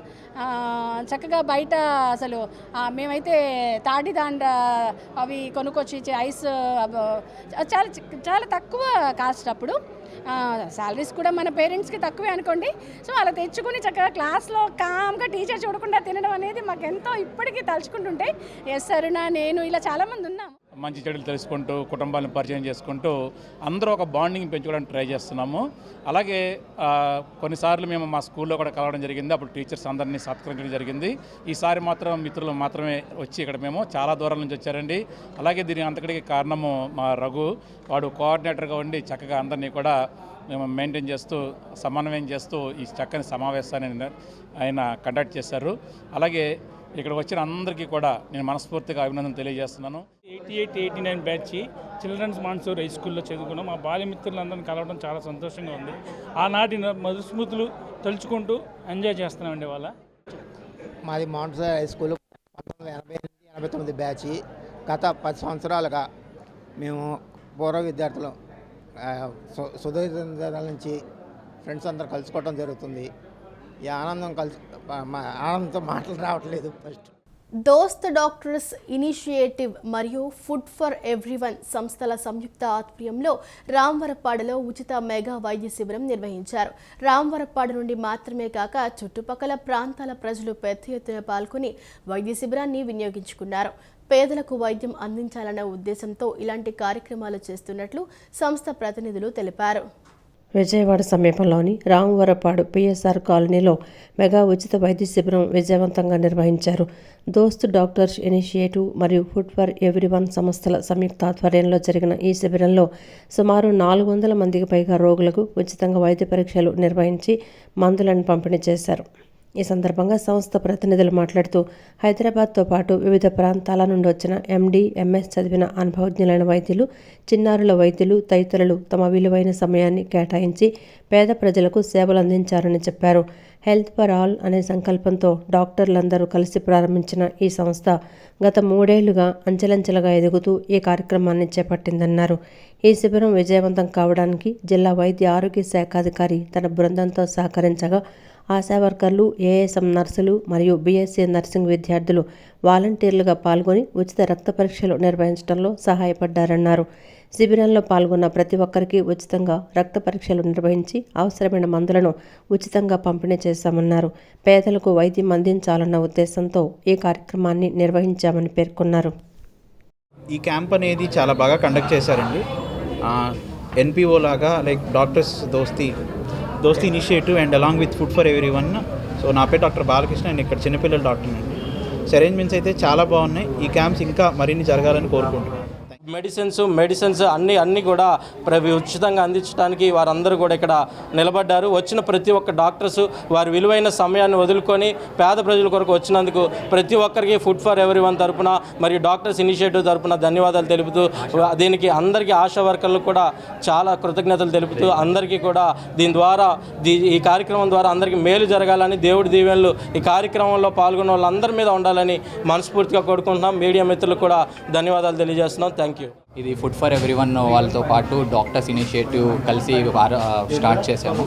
చక్కగా బయట అసలు మేమైతే తాటిదాండ అవి కొనుక్కొచ్చి ఐస్ చాలా చాలా తక్కువ కాస్ట్ అప్పుడు. శాలరీస్ కూడా మన పేరెంట్స్కి తక్కువే అనుకోండి. సో అలా తెచ్చుకుని చక్కగా క్లాస్లో కామ్గా టీచర్ చూడకుండా తినడం అనేది మాకు ఎంతో ఇప్పటికీ తలుచుకుంటుంటే, ఎస్ అరుణ, నేను ఇలా చాలామంది ఉన్నాము. మంచి చెడులు తెలుసుకుంటూ కుటుంబాలను పరిచయం చేసుకుంటూ అందరూ ఒక బాండింగ్ పెంచుకోవడానికి ట్రై చేస్తున్నాము. అలాగే కొన్నిసార్లు మేము మా స్కూల్లో కూడా కలవడం జరిగింది. అప్పుడు టీచర్స్ అందరినీ సత్కరించడం జరిగింది. ఈసారి మాత్రం మిత్రులు మాత్రమే వచ్చి ఇక్కడ మేము చాలా దూరం నుంచి వచ్చారండి. అలాగే దీని అంతటికి కారణము మా రఘు, వాడు కోఆర్డినేటర్గా ఉండి చక్కగా అందరినీ కూడా మేము మెయింటైన్ చేస్తూ సమన్వయం చేస్తూ ఈ చక్కని సమావేశాన్ని ఆయన కండక్ట్ చేశారు. అలాగే ఇక్కడికి వచ్చిన అందరికీ కూడా నేను మనస్ఫూర్తిగా అభినందన తెలియజేస్తున్నాను. 88-89 బ్యాచ్ చిల్డ్రన్స్ మాన్సూర్ హై స్కూల్లో చదువుకున్నాం. మా బాల్యమిత్రులందరినీ కలవడం చాలా సంతోషంగా ఉంది. ఆనాటి మధు స్మృతులు తలుచుకుంటూ ఎంజాయ్ చేస్తున్నామండి. వాళ్ళ మాది మాన్సూర్ హై స్కూల్ 1988-89 బ్యాచ్. గత 10 సంవత్సరాలుగా మేము పూర్వ విద్యార్థులు సుదీర్ఘ నుంచి ఫ్రెండ్స్ అందరూ కలుసుకోవడం జరుగుతుంది. ఈ ఆనందంతో మాటలు రావట్లేదు. ఫస్ట్ దోస్త్ డాక్టర్స్ ఇనిషియేటివ్ మరియు ఫుడ్ ఫర్ ఎవ్రీవన్ సంస్థల సంయుక్త ఆధ్వర్యంలో రాంవరపాడులో ఉచిత మెగా వైద్య శిబిరం నిర్వహించారు. రాంవరపాడు నుండి మాత్రమే కాక చుట్టుపక్కల ప్రాంతాల ప్రజలు పెద్ద ఎత్తున పాల్గొని వైద్య శిబిరాన్ని వినియోగించుకున్నారు. పేదలకు వైద్యం అందించాలన్న ఉద్దేశంతో ఇలాంటి కార్యక్రమాలు చేస్తున్నట్లు సంస్థ ప్రతినిధులు తెలిపారు. విజయవాడ సమీపంలోని రామవరపాడు పిఎస్ఆర్ కాలనీలో మెగా ఉచిత వైద్య శిబిరం విజయవంతంగా నిర్వహించారు. దోస్త్ డాక్టర్స్ ఇనిషియేటివ్ మరియు ఫుడ్ ఫర్ ఎవ్రీవన్ సంస్థల సంయుక్త ఆధ్వర్యంలో జరిగిన ఈ శిబిరంలో సుమారు 400 మందికి పైగా రోగులకు ఉచితంగా వైద్య పరీక్షలు నిర్వహించి మందులను పంపిణీ చేశారు. ఈ సందర్భంగా సంస్థ ప్రతినిధులు మాట్లాడుతూ హైదరాబాద్తో పాటు వివిధ ప్రాంతాల నుండి వచ్చిన ఎండి, ఎంఎస్ చదివిన అనుభవజ్ఞులైన వైద్యులు, చిన్నారుల వైద్యులు తదితరులు తమ విలువైన సమయాన్ని కేటాయించి పేద ప్రజలకు సేవలు అందించారని చెప్పారు. హెల్త్ ఫర్ ఆల్ అనే సంకల్పంతో డాక్టర్లందరూ కలిసి ప్రారంభించిన ఈ సంస్థ గత 3 ఏళ్లుగా అంచెలంచెలుగా ఎదుగుతూ ఈ కార్యక్రమాన్ని చేపట్టిందన్నారు. ఈ శిబిరం విజయవంతం కావడానికి జిల్లా వైద్య ఆరోగ్య శాఖాధికారి తన బృందంతో సహకరించగా ఆశా వర్కర్లు, ఏఎస్ఎం నర్సులు మరియు బీఎస్సీ నర్సింగ్ విద్యార్థులు వాలంటీర్లుగా పాల్గొని ఉచిత రక్త పరీక్షలు నిర్వహించడంలో సహాయపడ్డారన్నారు. శిబిరంలో పాల్గొన్న ప్రతి ఒక్కరికి ఉచితంగా రక్త పరీక్షలు నిర్వహించి అవసరమైన మందులను ఉచితంగా పంపిణీ చేశామన్నారు. పేదలకు వైద్యం అందించాలన్న ఉద్దేశంతో ఈ కార్యక్రమాన్ని నిర్వహించామని పేర్కొన్నారు. ఈ క్యాంప్ అనేది చాలా బాగా కండక్ట్ చేశారండి. ఎన్పిఓ లాగా like doctors Dosti initiative and along with food for everyone. So నా పేరు డాక్టర్ బాలకృష్ణ, నేను ఇక్కడ చిన్నపిల్లల డాక్టర్ అండి. అరేంజ్మెంట్స్ అయితే చాలా బాగున్నాయి. ఈ క్యాంప్స్ ఇంకా మరిన్ని జరగాలని కోరుకుంటున్నాను. మెడిసిన్స్ అన్నీ కూడా ఉచితంగా అందించడానికి వారందరూ కూడా ఇక్కడ నిలబడ్డారు. వచ్చిన ప్రతి ఒక్క డాక్టర్స్ వారి విలువైన సమయాన్ని వదులుకొని పేద ప్రజల కొరకు వచ్చినందుకు ప్రతి ఒక్కరికి ఫుడ్ ఫర్ ఎవ్రీవన్ తరపున మరియు డాక్టర్స్ ఇనిషియేటివ్ తరపున ధన్యవాదాలు తెలుపుతూ, దీనికి అందరికీ ఆశా వర్కర్లకు కూడా చాలా కృతజ్ఞతలు తెలుపుతూ, అందరికీ కూడా దీని ద్వారా ఈ కార్యక్రమం ద్వారా అందరికీ మేలు జరగాలని, దేవుడి దీవెనలు ఈ కార్యక్రమంలో పాల్గొన్న వాళ్ళందరి మీద ఉండాలని మనస్ఫూర్తిగా కోరుకుంటున్నాం. మీడియా మిత్రులకు కూడా ధన్యవాదాలు తెలియజేస్తున్నాం. Thank you. ఇది ఫుడ్ ఫర్ ఎవ్రీవన్ వాళ్ళతో పాటు డాక్టర్స్ ఇనిషియేటివ్ కలిసి స్టార్ట్ చేసాము.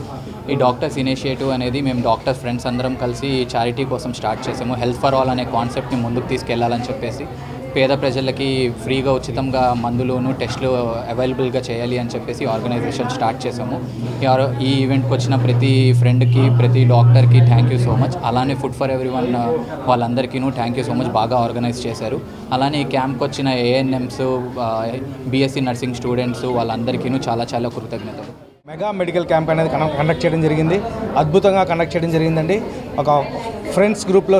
ఈ డాక్టర్స్ ఇనిషియేటివ్ అనేది మేము డాక్టర్స్ ఫ్రెండ్స్ అందరం కలిసి చారిటీ కోసం స్టార్ట్ చేసాము. హెల్త్ ఫర్ ఆల్ అనే కాన్సెప్ట్ని ముందుకు తీసుకెళ్లాలని చెప్పేసి పేద ప్రజలకి ఫ్రీగా ఉచితంగా మందులను టెస్టులు అవైలబుల్గా చేయాలి అని చెప్పేసి ఆర్గనైజేషన్ స్టార్ట్ చేసాము. ఈ ఈవెంట్కి వచ్చిన ప్రతి ఫ్రెండ్కి, ప్రతి డాక్టర్కి థ్యాంక్ యూ సో మచ్. అలానే ఫుడ్ ఫర్ ఎవ్రీవన్ వాళ్ళందరికీ థ్యాంక్ యూ సో మచ్, బాగా ఆర్గనైజ్ చేశారు. అలానే ఈ క్యాంప్కి వచ్చిన ఏఎన్ఎంస్, బీఎస్సీ నర్సింగ్ స్టూడెంట్స్ వాళ్ళందరికీ చాలా చాలా కృతజ్ఞతలు. మెగా మెడికల్ క్యాంప్ అనేది కండక్ట్ చేయడం జరిగింది. అద్భుతంగా కండక్ట్ చేయడం జరిగిందండి. ఒక ఫ్రెండ్స్ గ్రూప్లో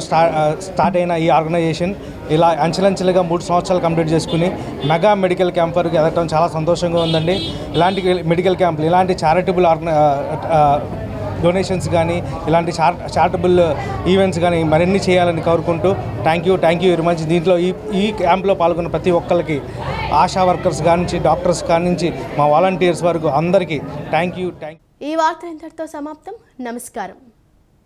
స్టార్ట్ అయిన ఈ ఆర్గనైజేషన్ ఇలా అంచెలంచెలుగా 3 సంవత్సరాలు కంప్లీట్ చేసుకుని మెగా మెడికల్ క్యాంప్ వరకు ఎదగడం చాలా సంతోషంగా ఉందండి. ఇలాంటి మెడికల్ క్యాంపులు, ఇలాంటి చారిటబుల్ డొనేషన్స్ కానీ, ఇలాంటి చారిటబుల్ ఈవెంట్స్ కానీ మరిన్ని చేయాలని కోరుకుంటూ థ్యాంక్ యూ వెరీ మచ్. దీంట్లో ఈ క్యాంప్లో పాల్గొన్న ప్రతి ఒక్కరికి, ఆశా వర్కర్స్ కానించి, డాక్టర్స్ కానించి, మా వాలంటీర్స్ వరకు అందరికీ థ్యాంక్ యూ. ఈ వార్త ఇంతటితో సమాప్తం. నమస్కారం.